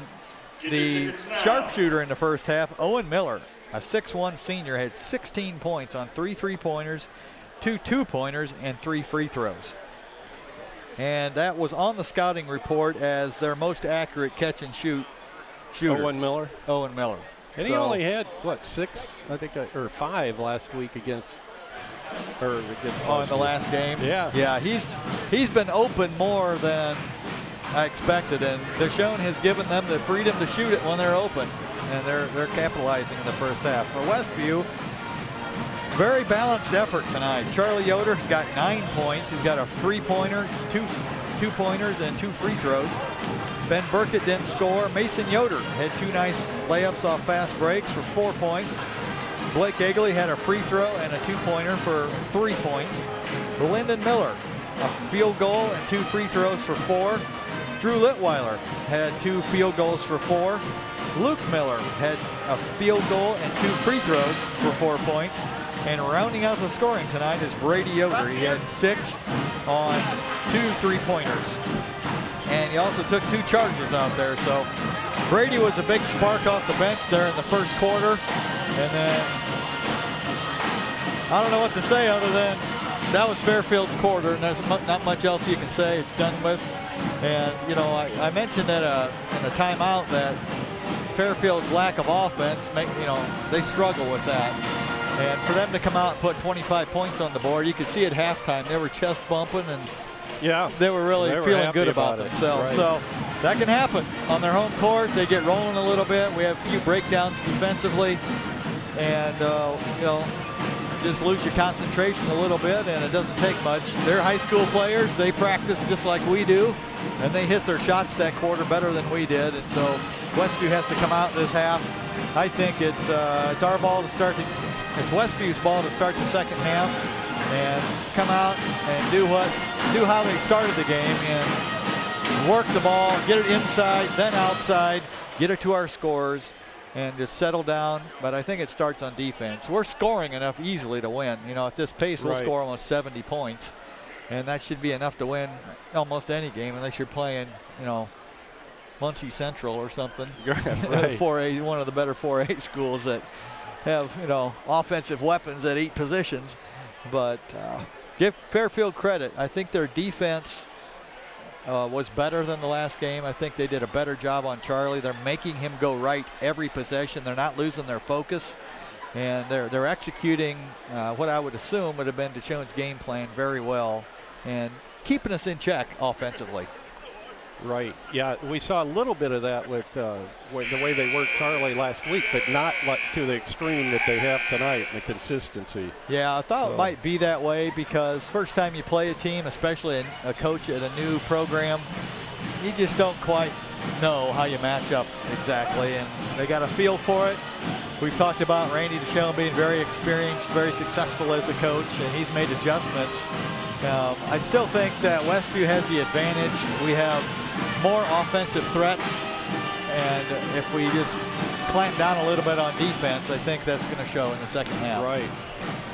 the sharpshooter in the first half, Owen Miller, a 6'1 senior, had 16 points on 3 3-pointers, 2 2-pointers, and 3 free throws. And that was on the scouting report as their most accurate catch and shoot shooter. Owen Miller. And he only had, what, 6, I think, or 5 last week against in the last game? Yeah. Yeah, he's been open more than I expected, and Deshaun has given them the freedom to shoot it when they're open, and they're capitalizing in the first half. For Westview, very balanced effort tonight. Charlie Yoder has got 9 points. He's got a 3-pointer, 2 2-pointers, and 2 free throws. Ben Burkett didn't score. Mason Yoder had 2 nice layups off fast breaks for 4 points. Blake Egley had a free throw and a 2-pointer for 3 points. Lyndon Miller, a field goal and 2 free throws for 4. Drew Litweiler had 2 field goals for 4. Luke Miller had a field goal and 2 free throws for 4 points. And rounding out the scoring tonight is Brady Yoder. He had 6 on 2 3-pointers. And he also took 2 charges out there. So Brady was a big spark off the bench there in the first quarter. And then I don't know what to say other than that was Fairfield's quarter, and there's not much else you can say. It's done with. And, you know, I mentioned in a timeout that Fairfield's lack of offense, they struggle with that. And for them to come out and put 25 points on the board, you could see at halftime they were chest bumping, and they were really feeling good about themselves. Right. So that can happen on their home court. They get rolling a little bit. We have a few breakdowns defensively, and just lose your concentration a little bit, and it doesn't take much. They're high school players. They practice just like we do, and they hit their shots that quarter better than we did. And so Westview has to come out this half. I think it's our ball to start. It's Westview's ball to start the second half, and come out and do how they started the game and work the ball, get it inside, then outside, get it to our scorers, and just settle down. But I think it starts on defense. We're scoring enough easily to win. At this pace, we'll score almost 70 points, and that should be enough to win almost any game, unless you're playing, Muncie Central or something. Right. 4A, one of the better 4A schools that have, offensive weapons at 8 positions. But give Fairfield credit. I think their defense was better than the last game. I think they did a better job on Charlie. They're making him go right every possession. They're not losing their focus, and they're executing what I would assume would have been Deshaun's game plan very well, and keeping us in check offensively. Right. Yeah, we saw a little bit of that with the way they worked Charlie last week, but not to the extreme that they have tonight, the consistency. Yeah, I thought it might be that way because first time you play a team, especially a coach at a new program, you just don't quite know how you match up exactly, and they got a feel for it. We've talked about Randy Deshaun being very experienced, very successful as a coach, and he's made adjustments. I still think that Westview has the advantage. We have more offensive threats, and if we just clamp down a little bit on defense, I think that's going to show in the second half. Right.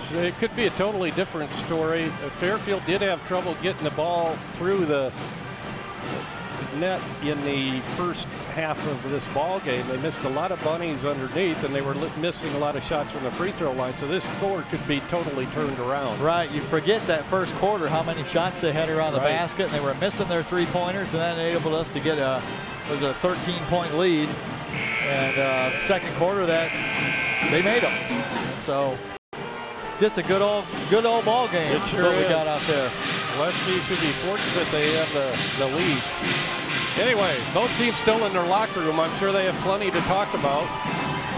So it could be a totally different story. Fairfield did have trouble getting the ball through the net in the first half of this ball game. They missed a lot of bunnies underneath, and they were missing a lot of shots from the free throw line. So this score could be totally turned around. Right. You forget that first quarter, how many shots they had around the basket, and they were missing their three-pointers, and then they enabled us to get a 13-point lead. And second quarter, that they made them. So just a good old ball game. It sure is what we is. got out there. Westview should be fortunate they have the lead. Anyway, both teams still in their locker room. I'm sure they have plenty to talk about.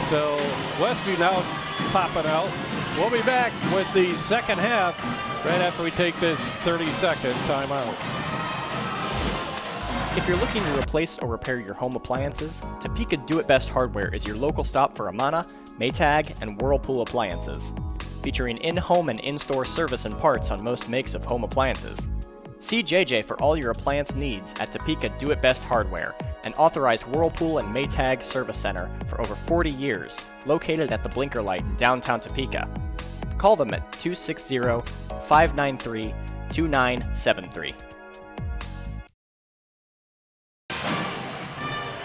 So Westview now popping out. We'll be back with the second half right after we take this 30-second timeout. If you're looking to replace or repair your home appliances, Topeka Do It Best Hardware is your local stop for Amana, Maytag, and Whirlpool appliances. Featuring in-home and in-store service and parts on most makes of home appliances. See JJ for all your appliance needs at Topeka Do It Best Hardware, an authorized Whirlpool and Maytag service center for over 40 years, located at the Blinker Light in downtown Topeka. Call them at 260-593-2973.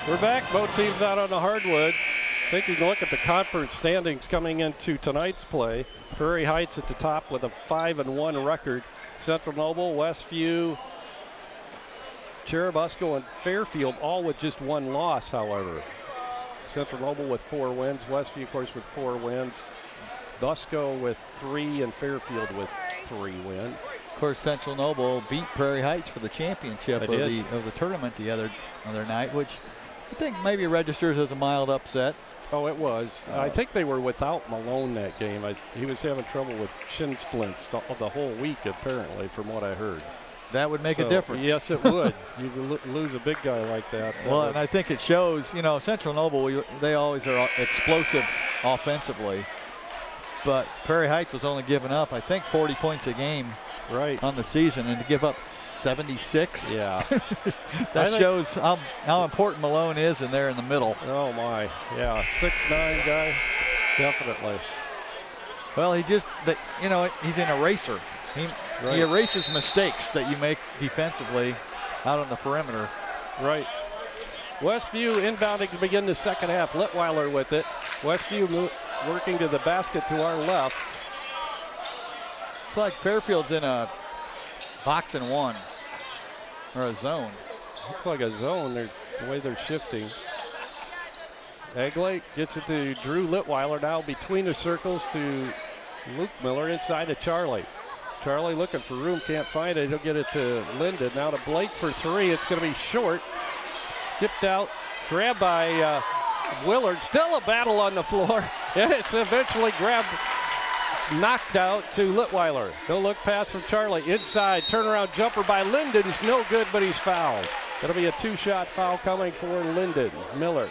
We're back. Both teams out on the hardwood. Taking a look at the conference standings coming into tonight's play. Prairie Heights at the top with a 5-1 record. Central Noble, Westview, Cherubusco, and Fairfield all with just one loss, however. Central Noble with 4 wins. Westview, of course, with 4 wins. Busco with 3 and Fairfield with 3 wins. Of course, Central Noble beat Prairie Heights for the championship of the tournament the other night, which I think maybe registers as a mild upset. Oh, it was. I think they were without Malone that game. He was having trouble with shin splints the whole week, apparently, from what I heard. That would make a difference. Yes, it would. You lose a big guy like that. Well, and I think it shows, Central Noble, they always are explosive offensively. But Prairie Heights was only giving up, I think, 40 points a game on the season. And to give up 76. Yeah. That shows how important Malone is, and they're in the middle. Oh, my. Yeah, 6'9" guy. Definitely. Well, he's an eraser. He erases mistakes that you make defensively out on the perimeter. Right. Westview inbounding to begin the second half. Litweiler with it. Westview working to the basket to our left. It's like Fairfield's in a box and one, or a zone. Looks like a zone, the way they're shifting. Egley gets it to Drew Litweiler, now between the circles to Luke Miller, inside to Charlie. Charlie looking for room, can't find it. He'll get it to Linden. Now to Blake for 3. It's going to be short. Skipped out, grabbed by Willard. Still a battle on the floor. And it's eventually grabbed, knocked out to Litweiler. No look pass from Charlie. Inside, turnaround jumper by Linden's no good, but he's fouled. That'll be a 2-shot foul coming for Linden. Miller.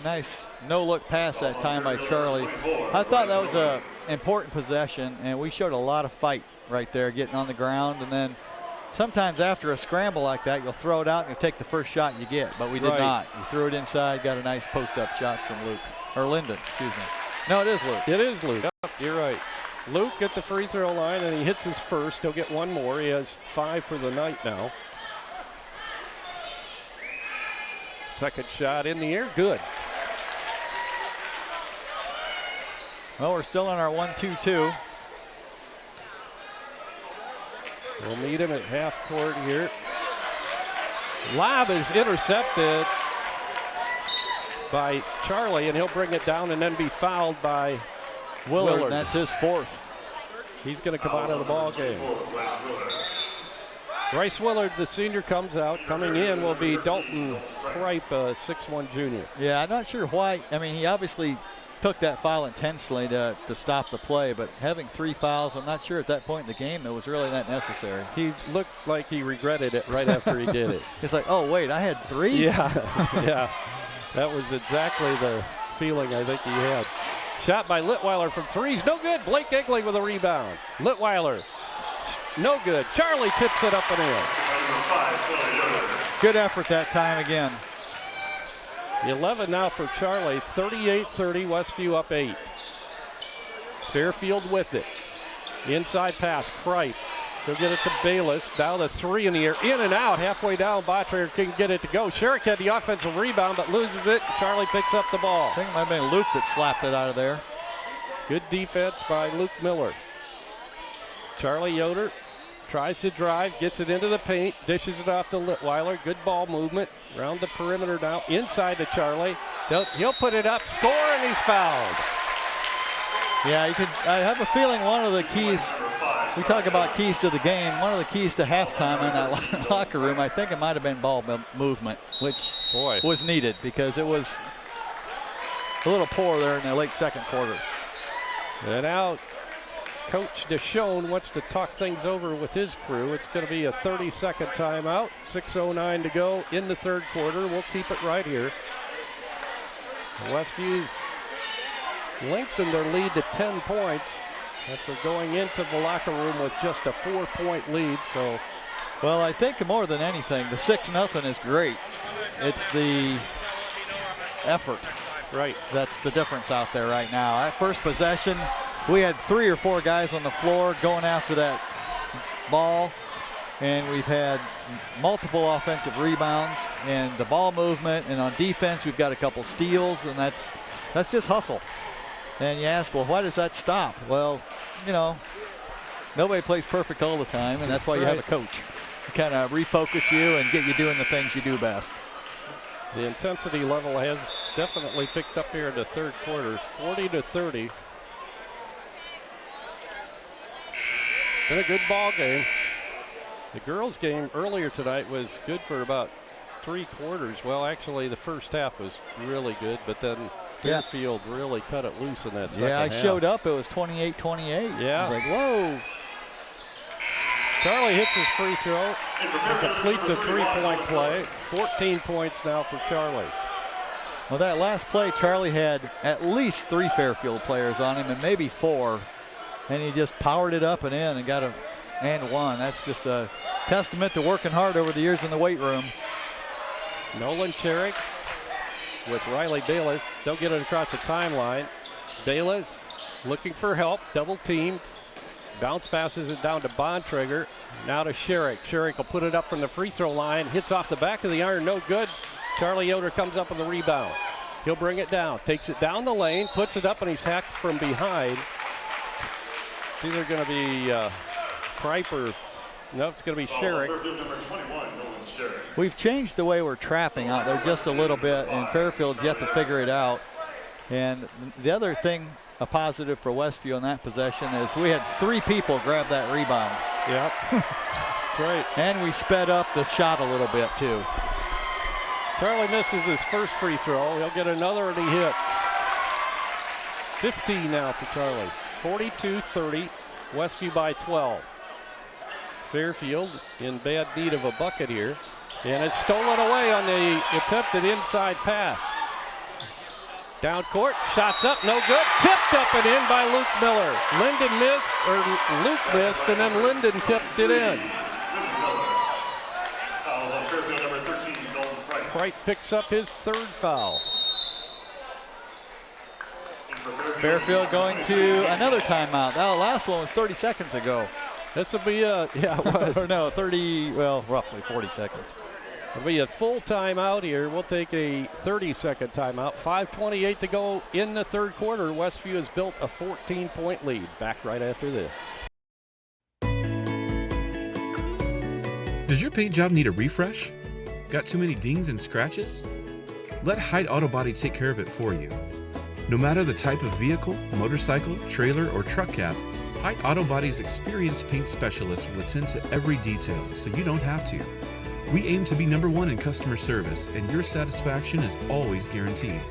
Nice no-look pass that time by Charlie. I thought that was an important possession, and we showed a lot of fight right there, getting on the ground. And then sometimes after a scramble like that, you'll throw it out and you'll take the first shot you get, but we did not. We threw it inside, got a nice post-up shot from Linden, excuse me. No, it is Luke. It is Luke. Yep, you're right. Luke at the free throw line, and he hits his first. He'll get one more. He has 5 for the night now. Second shot in the air, good. Well, we're still in our 1-2-2. We'll meet him at half court here. Lob is intercepted by Charlie, and he'll bring it down and then be fouled by Willard. That's his 4th. He's going to come out of the ball game. Bryce Willard, the senior, comes out. Coming in will be Dalton Kripe, a 6'1" junior. Yeah, I'm not sure why. I mean, he obviously took that foul intentionally to stop the play, but having 3 fouls, I'm not sure at that point in the game that was really that necessary. He looked like he regretted it right after he did it. It's like, oh, wait, I had 3? Yeah, yeah. That was exactly the feeling I think he had. Shot by Litweiler from 3's no good. Blake Egley with a rebound. Litweiler, no good. Charlie tips it up and in. Good effort that time again. 11 now for Charlie. 38-30. Westview up 8. Fairfield with it. Inside pass. Kripe He'll get it to Bayless. Now the three in the air. In and out. Halfway down, Bontrager can get it to go. Sherrick had the offensive rebound, but loses it. Charlie picks up the ball. I think it might have been Luke that slapped it out of there. Good defense by Luke Miller. Charlie Yoder tries to drive, gets it into the paint, dishes it off to Litweiler. Good ball movement around the perimeter now. Inside to Charlie. He'll put it up, score, and he's fouled. Yeah, I have a feeling one of the keys, we talk about keys to the game, one of the keys to halftime in that locker room, I think it might have been ball movement, which was needed because it was a little poor there in the late second quarter. And now Coach Deschone wants to talk things over with his crew. It's going to be a 30-second timeout. 6:09 to go in the third quarter. We'll keep it right here. Westview's lengthened their lead to 10 points after going into the locker room with just a 4-point lead. So, well, I think more than anything, the 6-0 is great. It's the effort. Right. That's the difference out there right now. That first possession, we had 3 or 4 guys on the floor going after that ball, and we've had multiple offensive rebounds and the ball movement, and on defense we've got a couple steals, and that's just hustle. And you ask, well, why does that stop? Well, you know, nobody plays perfect all the time, and that's why you have a coach to kind of refocus you and get you doing the things you do best. The intensity level has definitely picked up here in the third quarter, 40-30. Been a good ball game. The girls' game earlier tonight was good for about 3 quarters. Well, actually, the first half was really good, but then Fairfield really cut it loose in that second half. Yeah, I showed up. It was 28-28. Yeah. I was like, whoa. Charlie hits his free throw to complete the 3-point play. 14 points now for Charlie. Well, that last play, Charlie had at least 3 Fairfield players on him and maybe 4. And he just powered it up and in and got a and one. That's just a testament to working hard over the years in the weight room. Nolan Sherrick with Riley Bayless. Don't get it across the timeline. Bayless looking for help, double teamed. Bounce passes it down to Bontrager. Now to Sherrick. Sherrick will put it up from the free throw line. Hits off the back of the iron, no good. Charlie Yoder comes up with the rebound. He'll bring it down, takes it down the lane, puts it up, and he's hacked from behind. It's either going to be Kriper. No, it's going to be Sherrick. We've changed the way we're trapping out there just a little bit, and Fairfield's yet to figure it out. And the other thing, a positive for Westview in that possession, is we had 3 people grab that rebound. Yep, that's right. And we sped up the shot a little bit too. Charlie misses his first free throw. He'll get another and he hits. 15 now for Charlie. 42-30, Westview by 12. Fairfield in bad need of a bucket here. And it's stolen away on the attempted inside pass. Down court, shots up, no good. Tipped up and in by Luke Miller. Luke missed, and then Linden tipped it in. Wright picks up his 3rd foul. Fairfield going to another timeout. That last one was 30 seconds ago. This will be a, yeah, it was. Or no, 30, well, roughly 40 seconds. It'll be a full timeout here. We'll take a 30-second timeout. 5:28 to go in the third quarter. Westview has built a 14-point lead. Back right after this. Does your paint job need a refresh? Got too many dings and scratches? Let Height Auto Body take care of it for you. No matter the type of vehicle, motorcycle, trailer, or truck cab, Height Auto Body's experienced paint specialists will attend to every detail so you don't have to. We aim to be #1 in customer service, and your satisfaction is always guaranteed.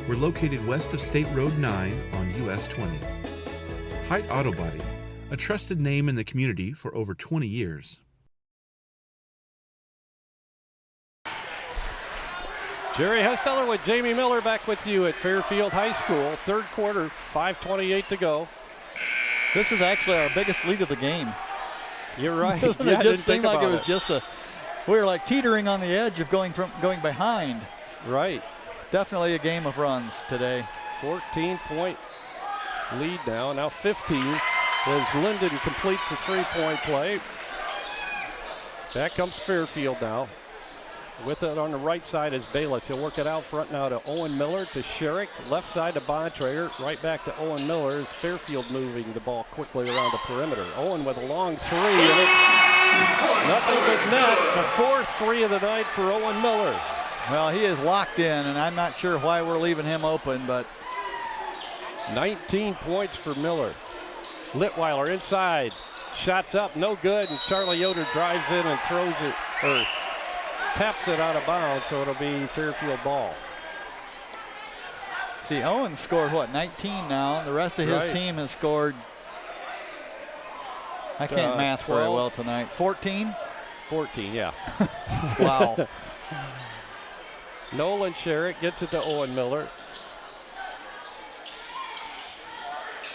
We're located west of State Road 9 on US 20. Height Auto Body, a trusted name in the community for over 20 years. Jerry Hesteller with Jamie Miller back with you at Fairfield High School. Third quarter, 5:28 to go. This is actually our biggest lead of the game. You're right. Doesn't it just seem like it was just we were like teetering on the edge of going behind. Right. Definitely a game of runs today. 14-point lead now 15. as Linden completes the three-point play. Back comes Fairfield now. With it on the right side is Bayless. He'll work it out front now to Owen Miller, to Sherrick. Left side to Bontrager. Right back to Owen Miller as Fairfield moving the ball quickly around the perimeter. Owen with a long three, and it's nothing but net. The fourth three of the night for Owen Miller. Well, he is locked in, and I'm not sure why we're leaving him open, but 19 points for Miller. Litweiler inside. Shots up, no good, and Charlie Yoder drives in and throws it, or taps it out of bounds, so it'll be Fairfield ball. See, Owen scored, what, 19 now? The rest of his team has scored, I can't math 12. very well tonight. 14? 14, yeah. Wow. Nolan Sherrick gets it to Owen Miller.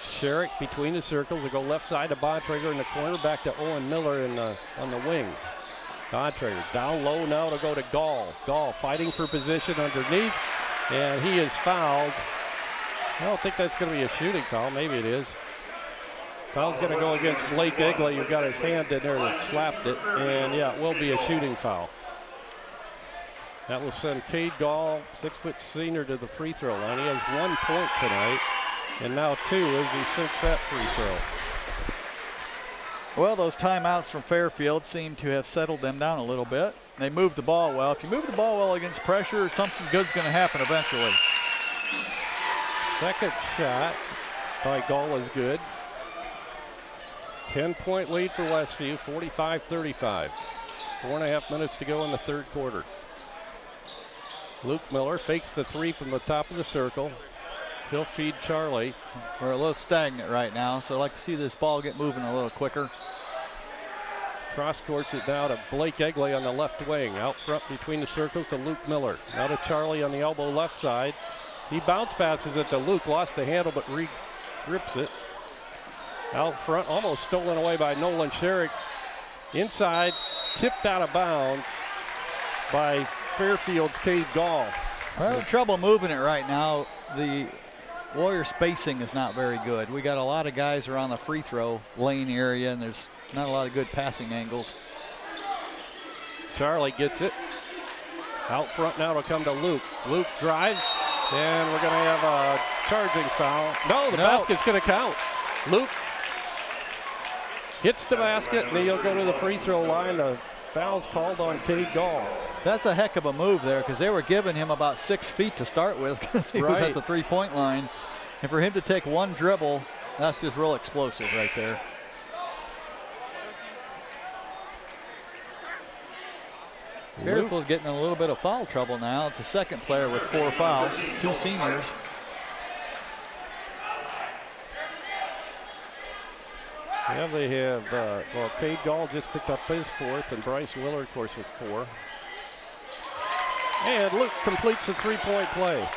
Sherrick between the circles. They go left side to Bontrager in the corner. Back to Owen Miller on the wing. Bontrager down low now to go to Gall. Gall fighting for position underneath. And he is fouled. I don't think that's going to be a shooting foul. Maybe it is. Foul's going to go against Blake Egley, who got his hand in there and slapped it. And yeah, it will be a shooting foul. That will send Cade Gall, 6-foot senior, to the free throw line. He has 1 point tonight, and now 2 as he sinks that free throw. Well, those timeouts from Fairfield seem to have settled them down a little bit. They moved the ball well. If you move the ball well against pressure, something good's going to happen eventually. Second shot by Gall is good. 10-point lead for Westview, 45-35. 4.5 minutes to go in the third quarter. Luke Miller fakes the three from the top of the circle. He'll feed Charlie. We're a little stagnant right now, so I'd like to see this ball get moving a little quicker. Cross courts it now to Blake Egley on the left wing. Out front between the circles to Luke Miller. Now to Charlie on the elbow left side. He bounce passes it to Luke, lost the handle but grips it. Out front, almost stolen away by Nolan Sherrick. Inside, tipped out of bounds by Fairfield's Cade Gall. Well, trouble moving it right now. The Warrior spacing is not very good. We got a lot of guys around the free throw lane area, and there's not a lot of good passing angles. Charlie gets it. Out front now to come to Luke. Luke drives, and we're going to have a charging foul. No, the basket's going to count. Luke hits the basket, and he'll go to the free throw line. The foul's called on Cade Gall. That's a heck of a move there, because they were giving him about 6 feet to start with because he was at the three-point line. And for him to take one dribble, that's just real explosive right there. Fairfield getting a little bit of foul trouble now. It's the second player with 4 fouls, 2 seniors. Yeah, they have, well, Cade Gall just picked up his 4th, and Bryce Willer, of course, with 4. And Luke completes the three-point play.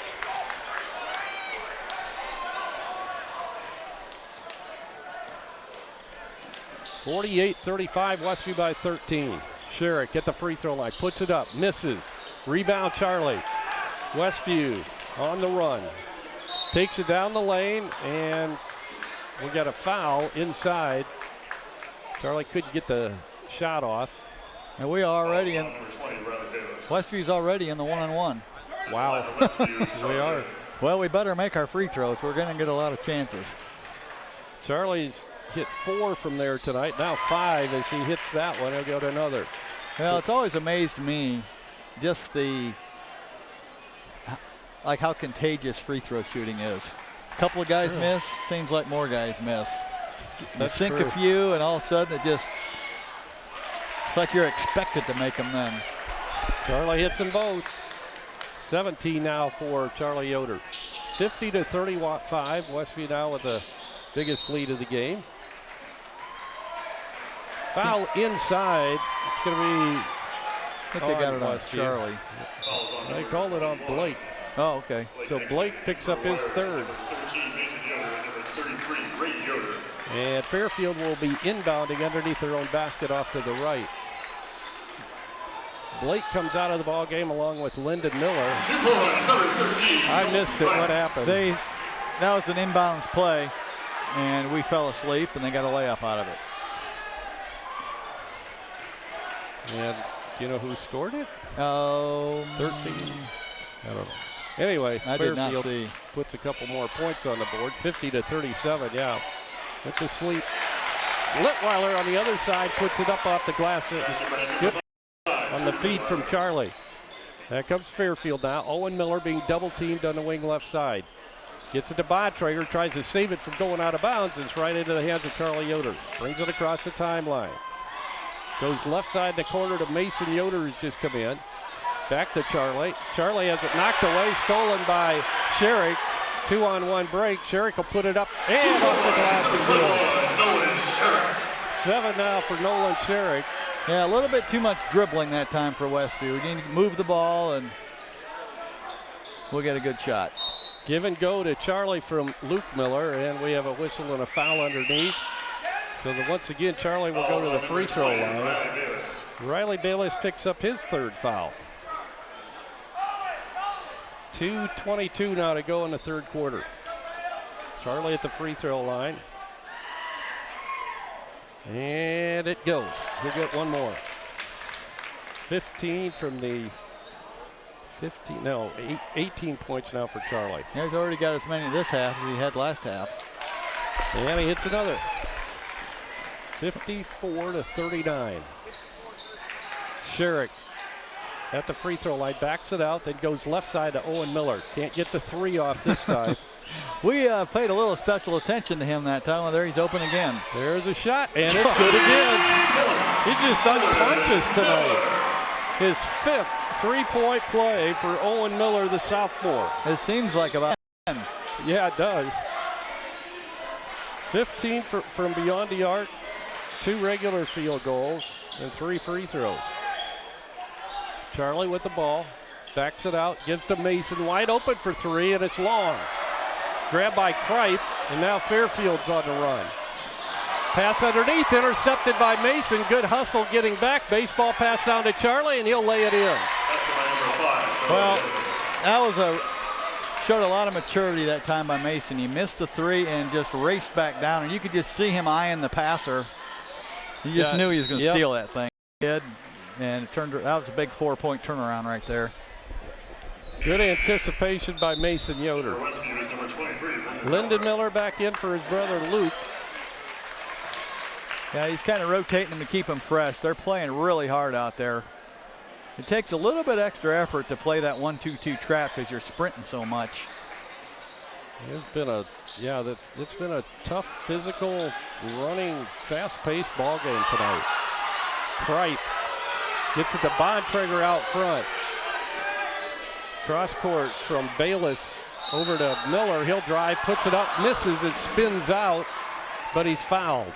(48-35), Westview by 13. Sherrick at the free throw line, puts it up, misses. Rebound Charlie. Westview on the run. Takes it down the lane, and we got a foul inside. Charlie couldn't get the shot off. And we are already in, Westview's already in the 1-on-1. Wow, we are. Well, we better make our free throws. We're going to get a lot of chances. Charlie's hit 4 from there tonight. Now 5 as he hits that one. He'll go to another. Well, it's always amazed me just how contagious free throw shooting is. A couple of guys miss, seems like more guys miss. That's sink true. a few, and all of a sudden it's like you're expected to make them then. Charlie hits them both. 17 now for Charlie Yoder. 50-35. Westview now with the biggest lead of the game. Foul inside. It's going to be. I think they got it on Westview. Charlie. They called it on Blake. Oh, okay. So Blake picks up his 3rd. And Fairfield will be inbounding underneath their own basket off to the right. Blake comes out of the ball game along with Lyndon Miller. I missed it. What happened? That was an inbounds play. and we fell asleep, and they got a layup out of it. And do you know who scored it? 13. I don't know. Anyway, I did not Fairfield see. puts a couple more points on the board, 50-37. Yeah, went to sleep. Litweiler on the other side puts it up off the glass on the feed from Charlie. That comes Fairfield now. Owen Miller being double teamed on the wing left side. Gets it to Bontrager, tries to save it from going out of bounds. It's right into the hands of Charlie Yoder. Brings it across the timeline. Goes left side in the corner to Mason Yoder, who's just come in. Back to Charlie. Charlie has it knocked away, stolen by Sherrick. 2-on-1 break. Sherrick will put it up and off the glass and good. 7 now for Nolan Sherrick. Yeah, a little bit too much dribbling that time for Westview. We need to move the ball, and we'll get a good shot. Give and go to Charlie from Luke Miller, and we have a whistle and a foul underneath. So once again, Charlie will go to the free throw line. Riley Bayless picks up his third foul. 2:22 now to go in the third quarter. Charlie at the free throw line. And it goes. He'll get one more. 15 from the 18 points now for Charlie. He's already got as many this half as he had last half. And he hits another. 54-39. Sherrick at the free throw line, backs it out, then goes left side to Owen Miller. Can't get the 3 off this time. We paid a little special attention to him that time. Well, there he's open again. There's a shot, and it's good again. He's just unconscious tonight. His 5th three-point play for Owen Miller, the sophomore. It seems like about 10. Yeah, it does. 15 from beyond the arc, 2 regular field goals, and 3 free throws. Charlie with the ball, backs it out, gives to Mason, wide open for 3, and it's long. Grabbed by Kripe, and now Fairfield's on the run. Pass underneath, intercepted by Mason. Good hustle getting back. Baseball pass down to Charlie, and he'll lay it in. Well, that showed a lot of maturity that time by Mason. He missed the 3 and just raced back down, and you could just see him eyeing the passer. He just knew he was going to steal that thing. He did, and that was a big 4-point turnaround right there. Good anticipation by Mason Yoder. Lyndon Miller back in for his brother Luke. Yeah, he's kind of rotating them to keep them fresh. They're playing really hard out there. It takes a little bit extra effort to play that 1-2-2 trap because you're sprinting so much. It's been it's been a tough, physical, running, fast-paced ball game tonight. Kripe gets it to Bontrager out front. Cross court from Bayless over to Miller. He'll drive, puts it up, misses, it spins out, but he's fouled.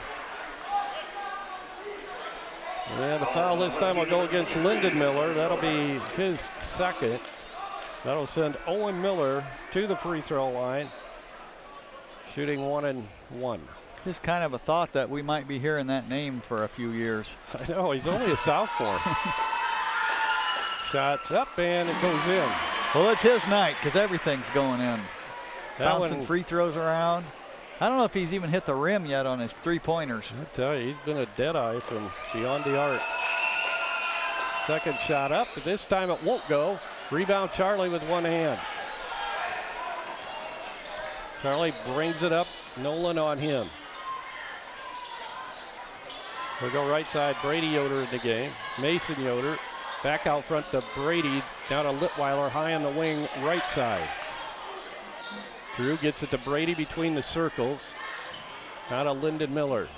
And the foul this time will go against Lyndon Miller. That'll be his second. That'll send Owen Miller to the free throw line, shooting 1 and 1. Just kind of a thought that we might be hearing that name for a few years. I know, he's only a sophomore. Shots up and it goes in. Well, it's his night because everything's going in. Bouncing free throws around. I don't know if he's even hit the rim yet on his 3-pointers. I tell you, he's been a deadeye from beyond the arc. Second shot up, but this time it won't go. Rebound Charlie with one hand. Charlie brings it up, Nolan on him. We'll go right side, Brady Yoder in the game. Mason Yoder back out front to Brady, down to Litweiler, high on the wing, right side. Drew gets it to Brady between the circles. Now to Lyndon Miller.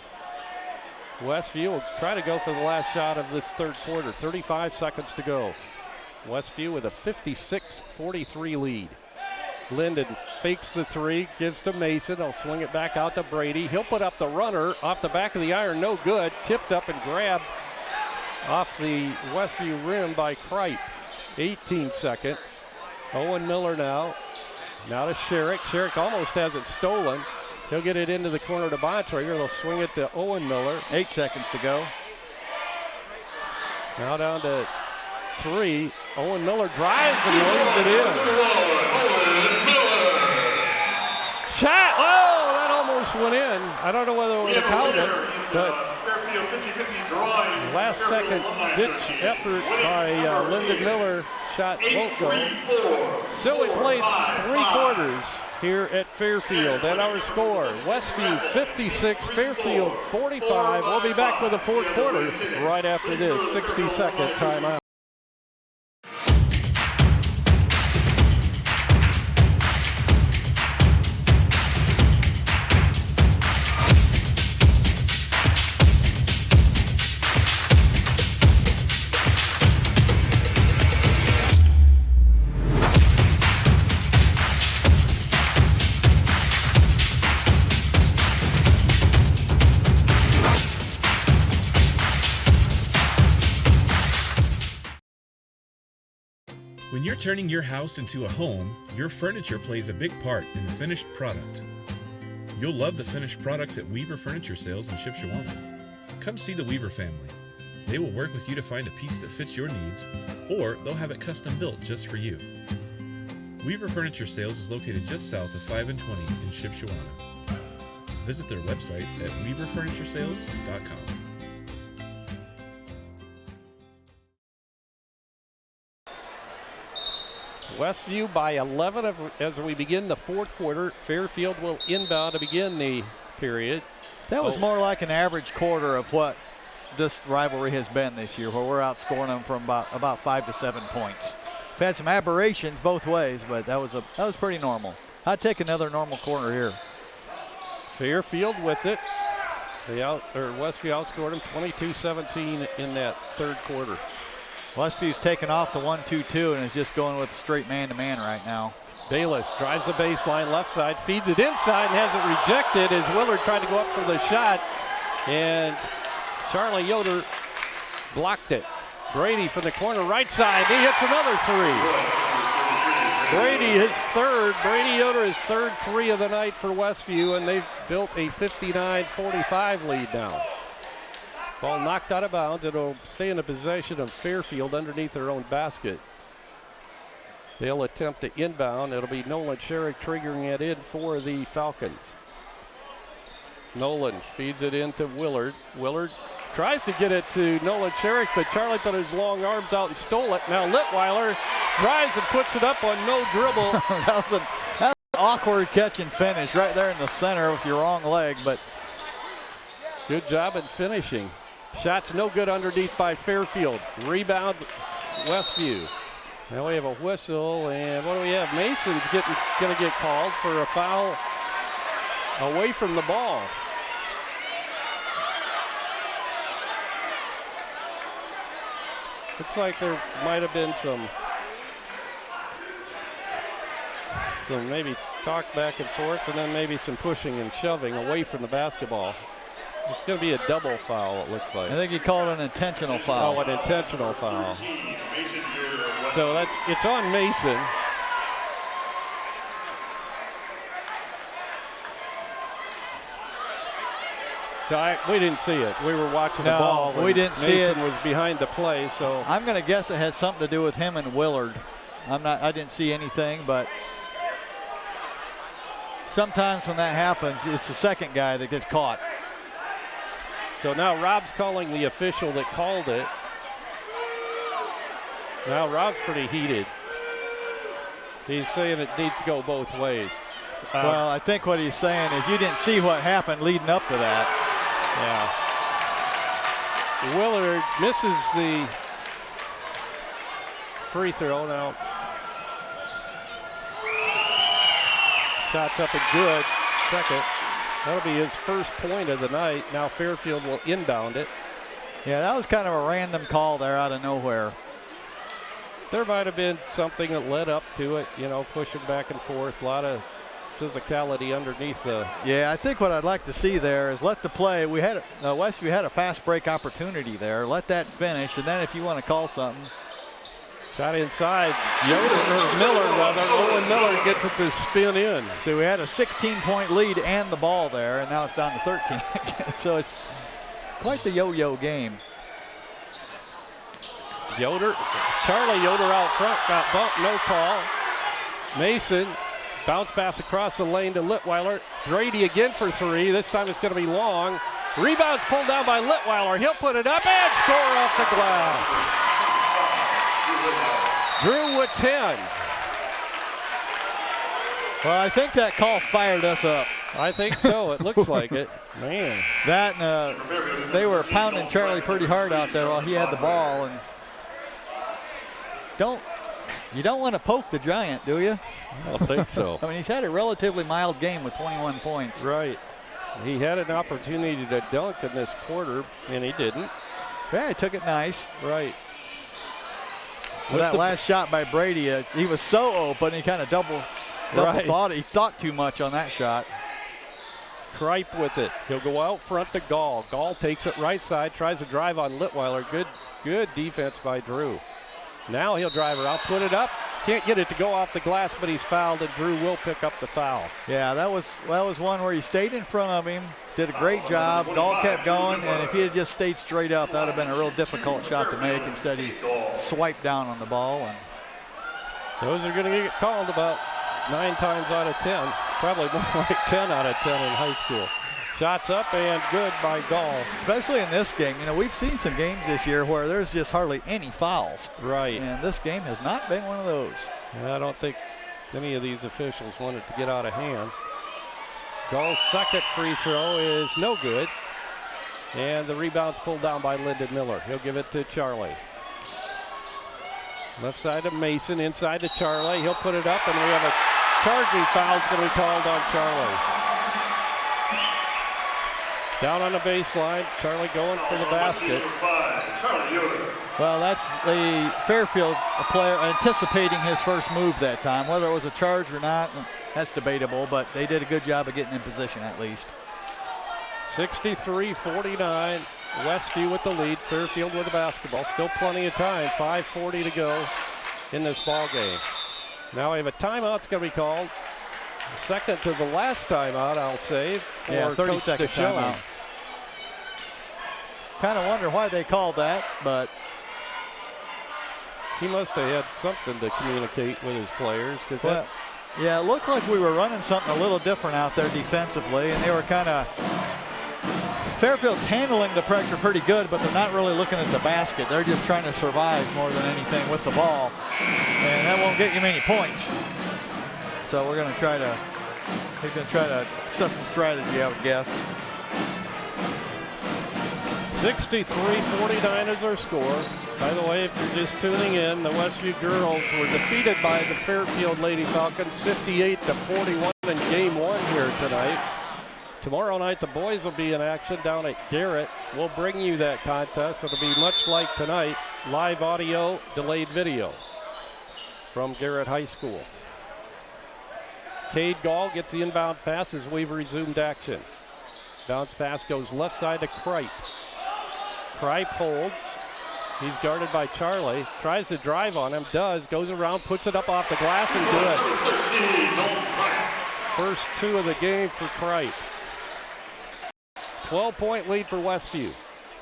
Westview will try to go for the last shot of this third quarter. 35 seconds to go. Westview with a 56-43 lead. Lyndon fakes the 3, gives to Mason. He'll swing it back out to Brady. He'll put up the runner off the back of the iron, no good. Tipped up and grabbed off the Westview rim by Kripe. 18 seconds. Owen Miller now. Now to Sherrick. Sherrick almost has it stolen. He'll get it into the corner to Bontrager. They'll swing it to Owen Miller. 8 seconds to go. Now down to 3. Owen Miller drives and lays it in. Shot! Oh, that almost almost went in. I don't know whether it was a count it, but Fairfield 50-50 drawing. last second ditch effort by Lyndon Miller. Shot won't go. So we played 3 quarters here at Fairfield. And our score, Westview 56, Fairfield 45. We'll be back with the 4th quarter right after this 60-second timeout. When you're turning your house into a home, your furniture plays a big part in the finished product. You'll love the finished products at Weaver Furniture Sales in Shipshewana. Come see the Weaver family. They will work with you to find a piece that fits your needs, or they'll have it custom built just for you. Weaver Furniture Sales is located just south of 5 and 20 in Shipshewana. Visit their website at weaverfurnituresales.com. Westview by 11 as we begin the 4th quarter. Fairfield will inbound to begin the period. That was more like an average quarter of what this rivalry has been this year, where we're outscoring them from about 5 to 7 points. We've had some aberrations both ways, but that was pretty normal. I'd take another normal corner here. Fairfield with it. Westview outscored them 22-17 in that 3rd quarter. Westview's taken off the 1-2-2 and is just going with a straight man-to-man right now. Bayless drives the baseline left side, feeds it inside and has it rejected as Willard tried to go up for the shot, and Charlie Yoder blocked it. Brady from the corner right side, he hits another 3. Brady Yoder his 3rd 3 of the night for Westview, and they've built a 59-45 lead now. Ball knocked out of bounds. It'll stay in the possession of Fairfield underneath their own basket. They'll attempt to inbound. It'll be Nolan Sherrick triggering it in for the Falcons. Nolan feeds it into Willard. Willard tries to get it to Nolan Sherrick, but Charlie put his long arms out and stole it. Now Litweiler drives and puts it up on no dribble. That was an awkward catch and finish right there in the center with your wrong leg, but good job in finishing. Shot's no good underneath by Fairfield. Rebound, Westview. Now we have a whistle, and what do we have? Mason's going to get called for a foul away from the ball. Looks like there might have been some maybe talk back and forth, and then maybe some pushing and shoving away from the basketball. It's going to be a double foul, it looks like. I think he called an intentional foul. Oh, an intentional foul. So it's on Mason. So we didn't see it. We were watching the ball. We didn't see it. Mason was behind the play, so I'm going to guess it had something to do with him and Willard. I didn't see anything, but sometimes when that happens, it's the second guy that gets caught. So now Rob's calling the official that called it. Now Rob's pretty heated. He's saying it needs to go both ways. Well, I think what he's saying is you didn't see what happened leading up to that. Yeah. Willard misses the free throw now. Shot's up and good. Second. That'll be his first point of the night. Now Fairfield will inbound it. Yeah, that was kind of a random call there out of nowhere. There might have been something that led up to it, pushing back and forth. A lot of physicality underneath the. Yeah, I think what I'd like to see there is let the play. We had Westview had a fast break opportunity there. Let that finish, and then if you want to call something. Shot inside. Owen Miller gets it to spin in. So we had a 16-point lead and the ball there, and now it's down to 13. So it's quite the yo-yo game. Charlie Yoder out front, got bumped, no call. Mason Bounce pass across the lane to Litweiler. Brady again for three. This time it's going to be long. Rebound's pulled down by Litweiler. He'll put it up and score off the glass. Drew with 10. Well, I think that call fired us up. I think so. It looks like it. Man. That they were pounding Charlie pretty hard out there while he had the ball. And you don't want to poke the giant, do you? I don't think so. I mean, he's had a relatively mild game with 21 points. Right. He had an opportunity to dunk in this quarter, and he didn't. Yeah, he took it nice. Right. Well, that last shot by Brady, he was so open, he kind of double thought. He thought too much on that shot. Kripe with it. He'll go out front to Gall. Gall takes it right side, tries to drive on Litweiler. Good defense by Drew. Now he'll drive her out, put it up. Can't get it to go off the glass, but he's fouled, and Drew will pick up the foul. Yeah, that was one where he stayed in front of him, did a great job. Gall kept going, and if he had just stayed straight up, that would have been a real difficult shot to make. Instead, he swiped down on the ball. And those are going to get called about 9 times out of 10. Probably more like 10 out of 10 in high school. Shots up and good by Gall. Especially in this game. You know, we've seen some games this year where there's just hardly any fouls. Right. And this game has not been one of those. I don't think any of these officials wanted to get out of hand. Gall's second free throw is no good. And the rebound's pulled down by Lyndon Miller. He'll give it to Charlie. Left side to Mason, inside to Charlie. He'll put it up, and we have a charging foul going to be called on Charlie. Down on the baseline, Charlie going for the basket. Well, that's the Fairfield player anticipating his first move that time. Whether it was a charge or not, that's debatable, but they did a good job of getting in position at least. 63-49, Westview with the lead, Fairfield with the basketball. Still plenty of time, 5:40 to go in this ball game. Now we have a timeout's going to be called. Second to the last timeout, I'll say. Yeah, 30-second timeout. Kind of wonder why they called that, but he must have had something to communicate with his players, because that's. Yeah, it looked like we were running something a little different out there defensively, and they were kind of. Fairfield's handling the pressure pretty good, but they're not really looking at the basket. They're just trying to survive more than anything with the ball, and that won't get you many points. So we're going to try to. He's going to try to set some strategy, I would guess. 63-49 is our score. By the way, if you're just tuning in, the Westview girls were defeated by the Fairfield Lady Falcons 58-41 in game 1 here tonight. Tomorrow night, the boys will be in action down at Garrett. We'll bring you that contest. It'll be much like tonight, live audio, delayed video from Garrett High School. Cade Gall gets the inbound pass as we've resumed action. Bounce pass goes left side to Kripe. Kripe holds. He's guarded by Charlie. Tries to drive on him. Does. Goes around. Puts it up off the glass and good. First 2 of the game for Kripe. 12-point lead for Westview.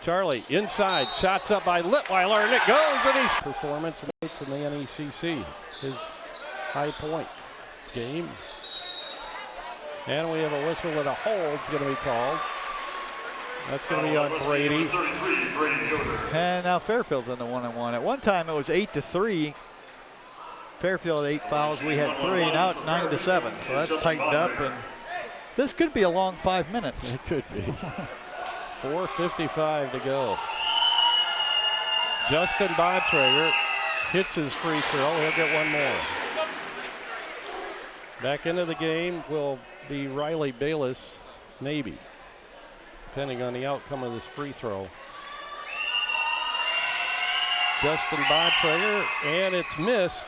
Charlie inside. Shots up by Litweiler, and it goes. And he's performance in the NECC. His high point game. And we have a whistle and a hold's going to be called. That's going to be on Brady. And now Fairfield's on the 1-on-1. At one time it was 8-3. Fairfield had 8 fouls. We had 3. Now it's 9-7. So that's tightened up, and this could be a long 5 minutes. It could be. 4:55 to go. Justin Bontrager hits his free throw. He'll get one more. Back into the game will be Riley Bayless, maybe, depending on the outcome of this free throw. Justin Bontrager, and it's missed,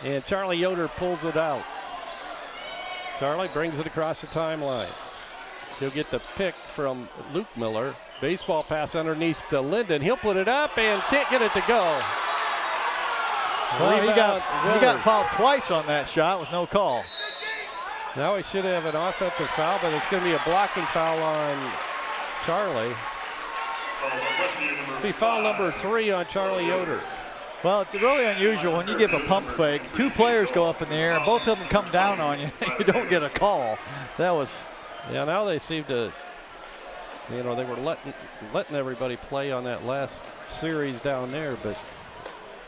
and Charlie Yoder pulls it out. Charlie brings it across the timeline. He'll get the pick from Luke Miller. Baseball pass underneath to Lyndon. He'll put it up and can't get it to go. Well, he got fouled twice on that shot with no call. Now he should have an offensive foul, but it's going to be a blocking foul on Charlie. It'll be foul number 3 on Charlie Yoder. Well, it's really unusual when you give a pump fake. 2 players go up in the air, and both of them come down on you. You don't get a call. That was. Yeah, now they seem to, they were letting everybody play on that last series down there, but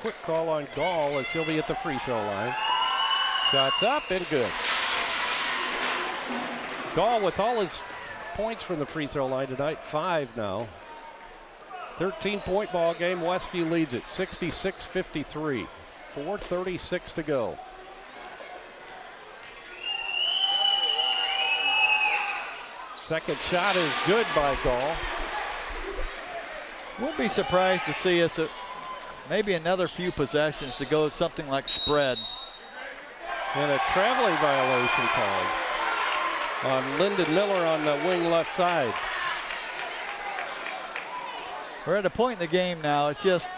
quick call on Gall as he'll be at the free throw line. Shots up and good. Gall with all his points from the free throw line tonight, 5 now. 13-point ball game. Westview leads it 66-53. 4:36 to go. Second shot is good by Gall. Wouldn't be surprised to see us at maybe another few possessions to go something like spread. And a traveling violation called on Lyndon Miller on the wing left side. We're at a point in the game now, it's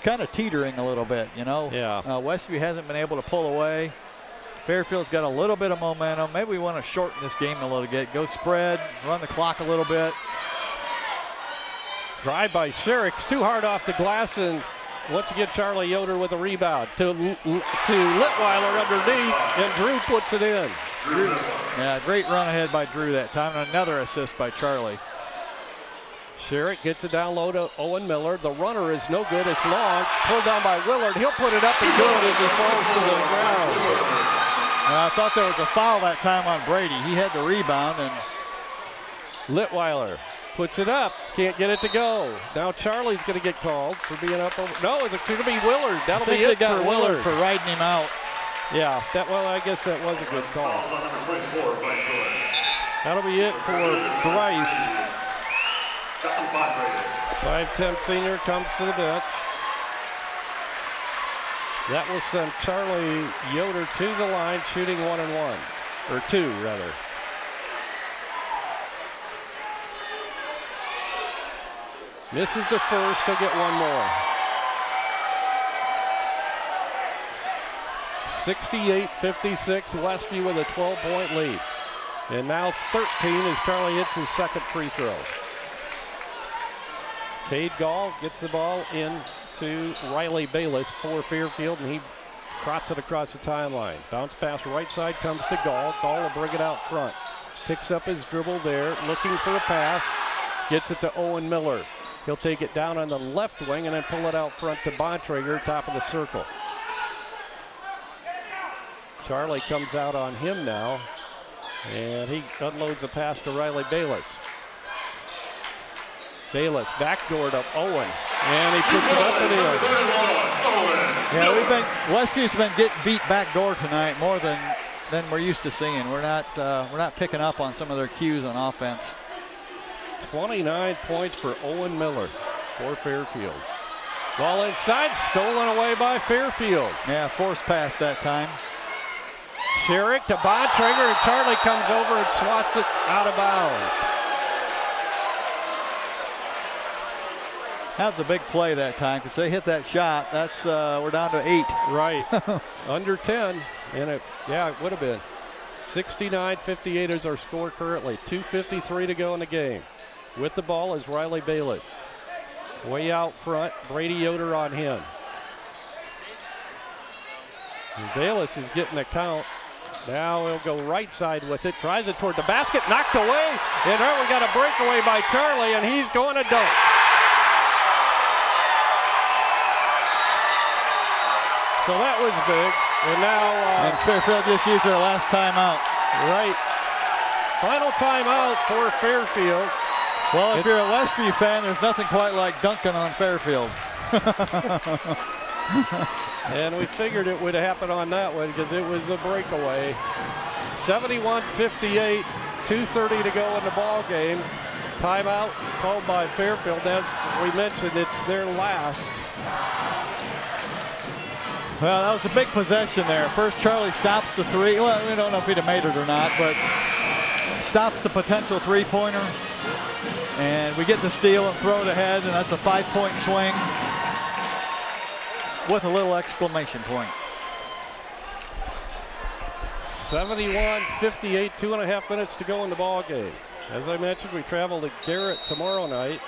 kind of teetering a little bit, you know? Yeah. Westview hasn't been able to pull away. Fairfield's got a little bit of momentum. Maybe we want to shorten this game a little bit. Go spread, run the clock a little bit. Drive by Sherrick's too hard off the glass, and once again Charlie Yoder with a rebound to Litweiler underneath, and Drew puts it in. Drew. Yeah, great run ahead by Drew that time, and another assist by Charlie. Sherrick gets it down low to Owen Miller. The runner is no good. It's long. Pulled down by Willard. He'll put it up and good as he falls to the ground. I thought there was a foul that time on Brady. He had the rebound, and Litweiler puts it up. Can't get it to go. Now Charlie's going to get called for being up over. No, it's going to be Willard. That'll be it for Willard for riding him out. Yeah, I guess that was a good call. That'll be it for Bryce. 5'10" senior comes to the bench. That will send Charlie Yoder to the line, shooting 1 and 1, or 2 rather. Misses the first, he'll get one more. 68-56, Westview with a 12-point lead. And now 13 as Charlie hits his second free throw. Cade Gall gets the ball into Riley Bayless for Fairfield, and he trots it across the timeline. Bounce pass right side comes to Gall. Gall will bring it out front. Picks up his dribble there, looking for a pass. Gets it to Owen Miller. He'll take it down on the left wing and then pull it out front to Bontrager, top of the circle. Charlie comes out on him now, and he unloads a pass to Riley Bayless. Bayless backdoor to Owen, and he puts it up and in. Yeah, Westview's been getting beat backdoor tonight more than we're used to seeing. We're not picking up on some of their cues on offense. 29 points for Owen Miller for Fairfield. Ball inside, stolen away by Fairfield. Yeah, forced pass that time. Sherrick to Bontrager, and Charlie comes over and swats it out of bounds. That was a big play that time because they hit that shot. That's we're down to 8. Right, under 10, and it would have been. 69-58 is our score currently. 2:53 to go in the game. With the ball is Riley Bayless. Way out front, Brady Yoder on him. And Bayless is getting a count. Now he'll go right side with it. Tries it toward the basket, knocked away. And there we got a breakaway by Charlie, and he's going to dunk. So that was big. And now and Fairfield just used their last timeout. Right. Final timeout for Fairfield. Well, if you're a Westview fan, there's nothing quite like dunking on Fairfield. And we figured it would happen on that one because it was a breakaway. 71-58, 2:30 to go in the ball game. Timeout called by Fairfield. As we mentioned, it's their last. Well, that was a big possession there. First, Charlie stops the three. Well, we don't know if he'd have made it or not, but stops the potential three-pointer. And we get the steal and throw it ahead, and that's a 5-point swing with a little exclamation point. 71-58, 2.5 minutes to go in the ball game. As I mentioned, we travel to Garrett tomorrow night.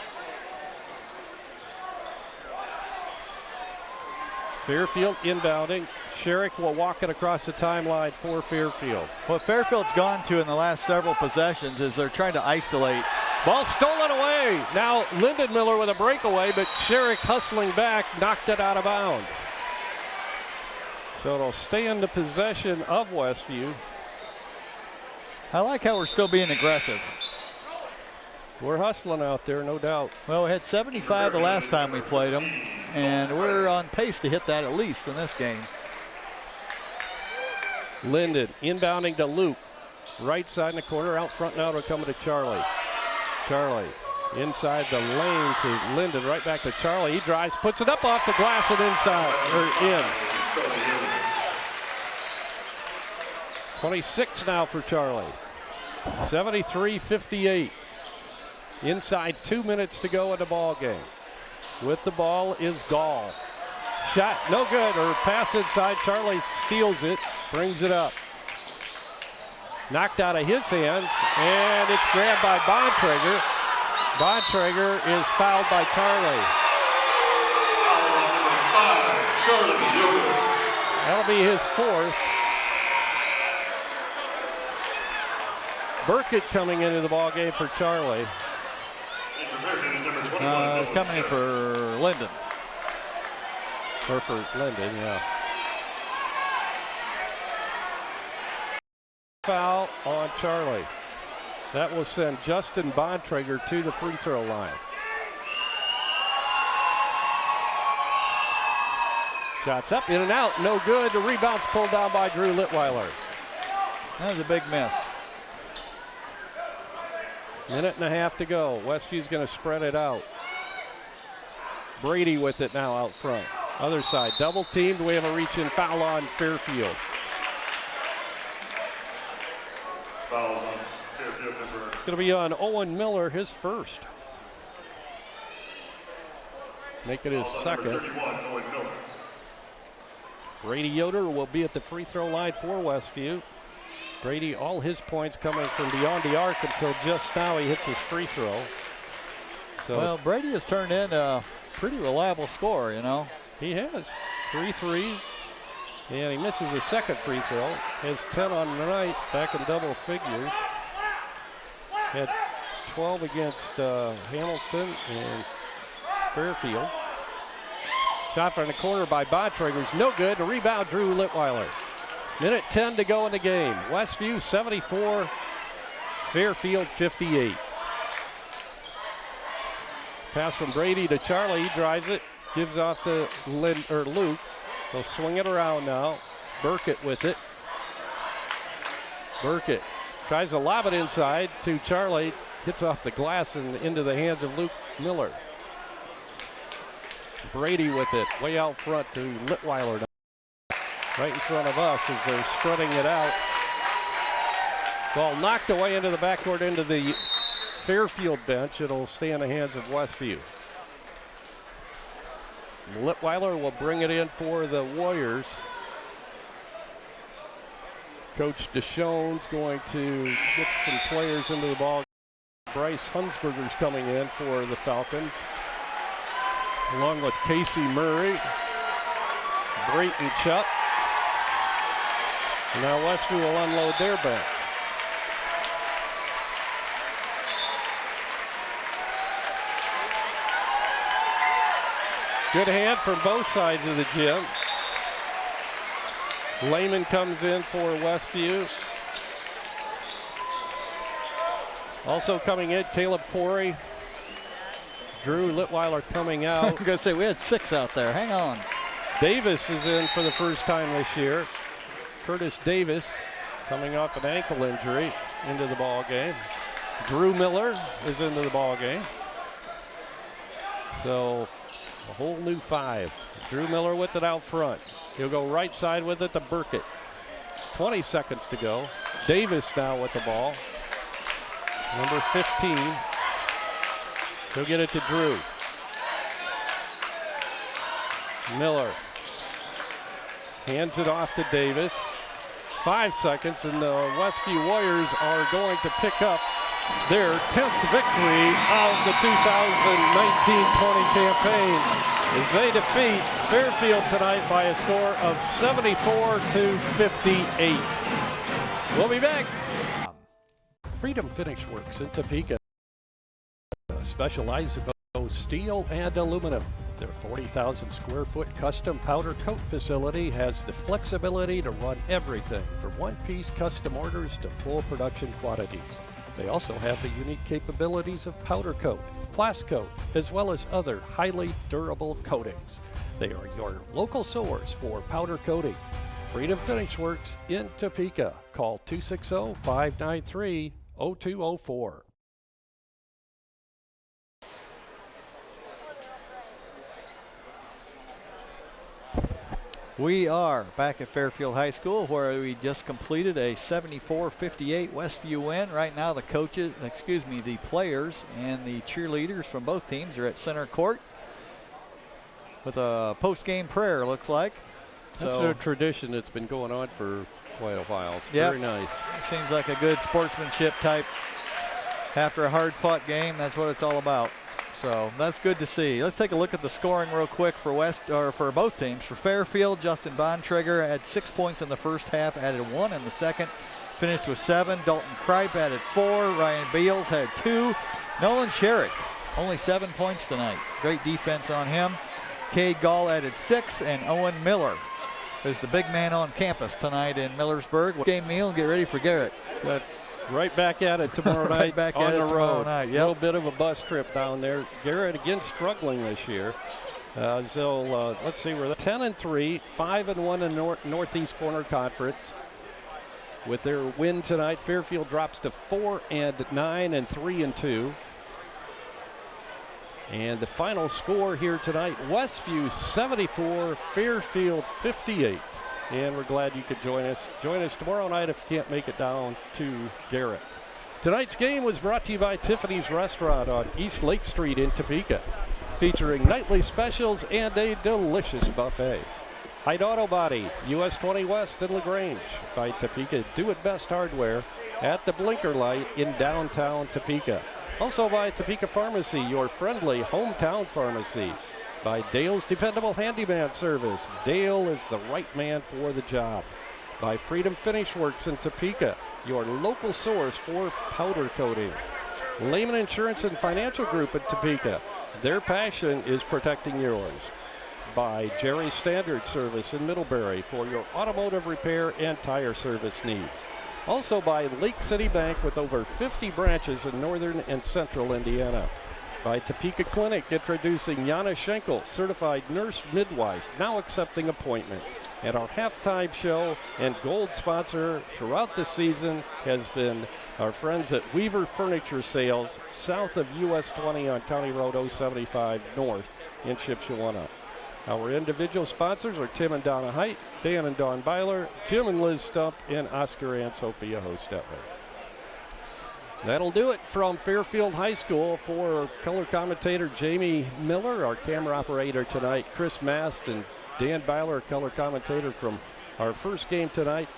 Fairfield inbounding. Sherrick will walk it across the timeline for Fairfield. What Fairfield's gone to in the last several possessions is they're trying to isolate. Ball stolen away. Now Lyndon Miller with a breakaway, but Sherrick hustling back, knocked it out of bounds. So it'll stay in the possession of Westview. I like how we're still being aggressive. We're hustling out there, no doubt. Well, we had 75 the last time we played them, and we're on pace to hit that at least in this game. Lyndon inbounding to Luke. Right side in the corner, out front now, they're coming to Charlie. Charlie inside the lane to Lyndon, right back to Charlie. He drives, puts it up off the glass and inside, or in. 26 now for Charlie. 73-58. Inside 2 minutes to go in the ball game. With the ball is Gall. Shot no good, or pass inside. Charlie steals it, brings it up. Knocked out of his hands, and it's grabbed by Bontrager. Bontrager is fouled by Charlie. That'll be his fourth. Burkett coming into the ball game for Charlie. It's coming in for Lyndon. Or for Lyndon, yeah. Foul on Charlie. That will send Justin Bontrager to the free throw line. Shots up, in and out, no good. The rebound's pulled down by Drew Litweiler. That was a big miss. Minute and a half to go. Westview's going to spread it out. Brady with it now out front. Other side, double teamed. We have a reach-in foul on Fairfield. Fouls on Fairfield number. It's going to be on Owen Miller, his first. Make it his second. 31, Owen Miller. Brady Yoder will be at the free throw line for Westview. Brady, all his points coming from beyond the arc until just now he hits his free throw. So well, Brady has turned in a pretty reliable scorer, you know. He has 3 threes, and he misses a second free throw. Has 10 on the night, back in double figures. Had 12 against Hamilton and Fairfield. Shot from the corner by Bontrager's no good. The rebound, Drew Litweiler. Minute 10 to go in the game. Westview 74, Fairfield 58. Pass from Brady to Charlie. He drives it, gives off to Luke. They'll swing it around now. Burkett with it. Burkett tries to lob it inside to Charlie. Hits off the glass and into the hands of Luke Miller. Brady with it, way out front to Litweiler. Right in front of us as they're spreading it out. Ball knocked away into the backcourt, into the Fairfield bench. It'll stay in the hands of Westview. Litweiler will bring it in for the Warriors. Coach Deshawn's going to get some players into the ball. Bryce Hunsberger's coming in for the Falcons, along with Casey Murray, Brayton Chupp. Now Westview will unload their bench. Good hand from both sides of the gym. Lehman comes in for Westview. Also coming in, Caleb Corey. Drew Litweiler coming out. I'm going to say we had 6 out there. Hang on. Davis is in for the first time this year. Curtis Davis coming off an ankle injury into the ball game. Drew Miller is into the ball game. So a whole new 5. Drew Miller with it out front. He'll go right side with it to Burkett. 20 seconds to go. Davis now with the ball. Number 15. He'll get it to Drew. Miller hands it off to Davis. 5 seconds, and the Westview Warriors are going to pick up their 10th victory of the 2019-20 campaign as they defeat Fairfield tonight by a score of 74-58. We'll be back. Freedom Finish Works in Topeka specializes in both steel and aluminum. Their 40,000 square foot custom powder coat facility has the flexibility to run everything from one-piece custom orders to full production quantities. They also have the unique capabilities of powder coat, blast coat, as well as other highly durable coatings. They are your local source for powder coating. Freedom Finish Works in Topeka. Call 260-593-0204. We are back at Fairfield High School where we just completed a 74-58 Westview win. Right now the players and the cheerleaders from both teams are at center court with a post-game prayer, looks like. That's a tradition that's been going on for quite a while. It's very nice. Seems like a good sportsmanship type after a hard-fought game. That's what it's all about. So that's good to see. Let's take a look at the scoring real quick for for both teams. For Fairfield, Justin Bontrager had 6 points in the first half, added 1 in the second, finished with 7. Dalton Kripe added 4. Ryan Beals had 2. Nolan Sherrick, only 7 points tonight. Great defense on him. Cade Gall added 6, and Owen Miller is the big man on campus tonight in Millersburg. Game meal and get ready for Garrett. Right back at it tomorrow night on the road. A Yep. little bit of a bus trip down there. Garrett again struggling this year. Let's see, we're 10-3, 5-1 in Northeast Corner Conference. With their win tonight, Fairfield drops to 4-9 and 3-2. And the final score here tonight, Westview 74, Fairfield 58. And we're glad you could join us. Join us tomorrow night if you can't make it down to Garrett. Tonight's game was brought to you by Tiffany's Restaurant on East Lake Street in Topeka, featuring nightly specials and a delicious buffet. Hyde Auto Body, US 20 West in LaGrange, by Topeka Do It Best Hardware at the Blinker Light in downtown Topeka. Also by Topeka Pharmacy, your friendly hometown pharmacy. By Dale's Dependable Handyman Service. Dale is the right man for the job. By Freedom Finish Works in Topeka, your local source for powder coating. Lehman Insurance and Financial Group in Topeka. Their passion is protecting yours. By Jerry Standard Service in Middlebury for your automotive repair and tire service needs. Also by Lake City Bank with over 50 branches in northern and central Indiana. By Topeka Clinic, introducing Yana Schenkel, certified nurse midwife, now accepting appointments. And our halftime show and gold sponsor throughout the season has been our friends at Weaver Furniture Sales, south of US 20 on County Road 075 North in Shipshewana. Our individual sponsors are Tim and Donna Height, Dan and Dawn Byler, Jim and Liz Stump, and Oscar and Sophia Hostetler. That'll do it from Fairfield High School. For color commentator Jamie Miller, our camera operator tonight, Chris Mast, and Dan Byler, color commentator from our first game tonight,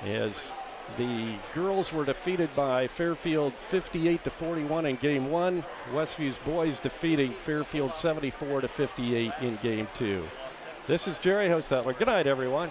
as the girls were defeated by Fairfield 58-41 in game 1. Westview's boys defeating Fairfield 74-58 in game 2. This is Jerry Hostetler. Good night, everyone.